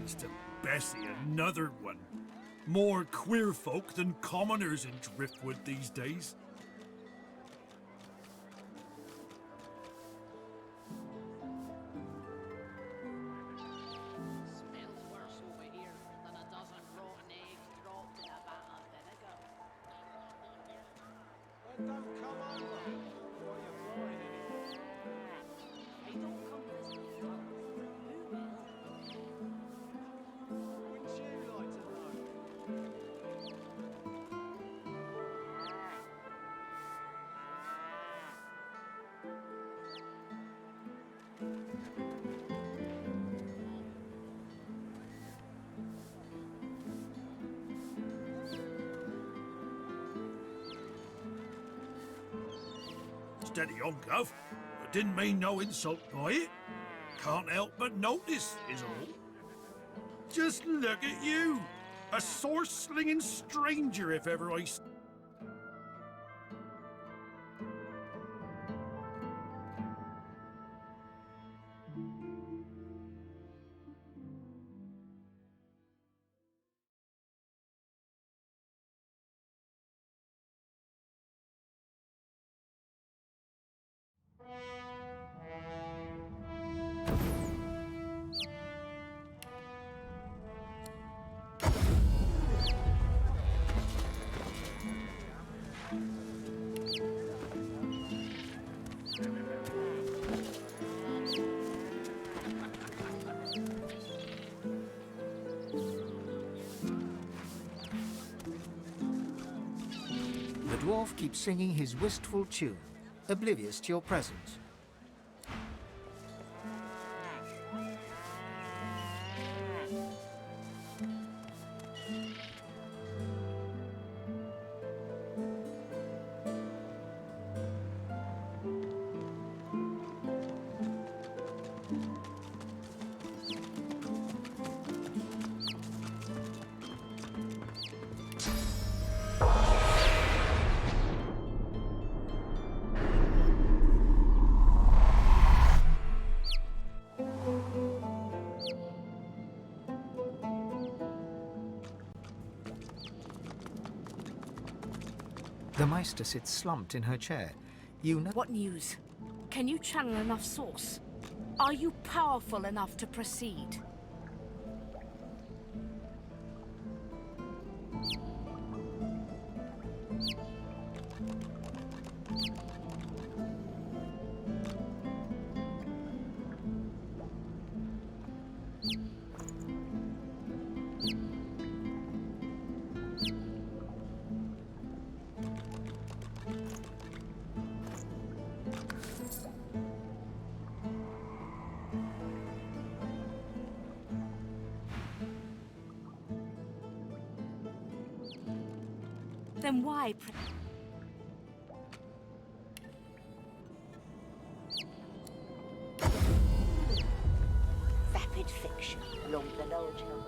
Speaker 12: happens to Bessie, another one. More queer folk than commoners in Driftwood these days.
Speaker 16: Smells worse over here than a dozen rotten eggs dropped in a vat of vinegar.
Speaker 10: Well, don't come over while you're frying anything.
Speaker 16: I don't come visit me, Tom. Who will?
Speaker 10: Wouldn't you like to know?
Speaker 12: Steady on, Gov. I didn't mean no insult by it. Can't help but notice, is all. Just look at you. A sword-slinging stranger, if ever I...
Speaker 2: The dwarf keeps singing his wistful tune, oblivious to your presence. The Meister sits slumped in her chair. You know...
Speaker 1: What news? Can you channel enough source? Are you powerful enough to proceed? Then why...
Speaker 13: Vapid fiction along the large hill.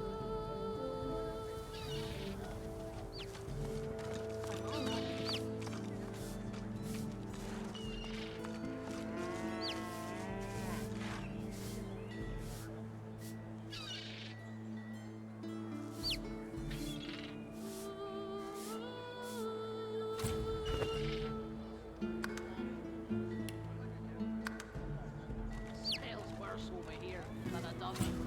Speaker 16: Smells worse over here than a dozen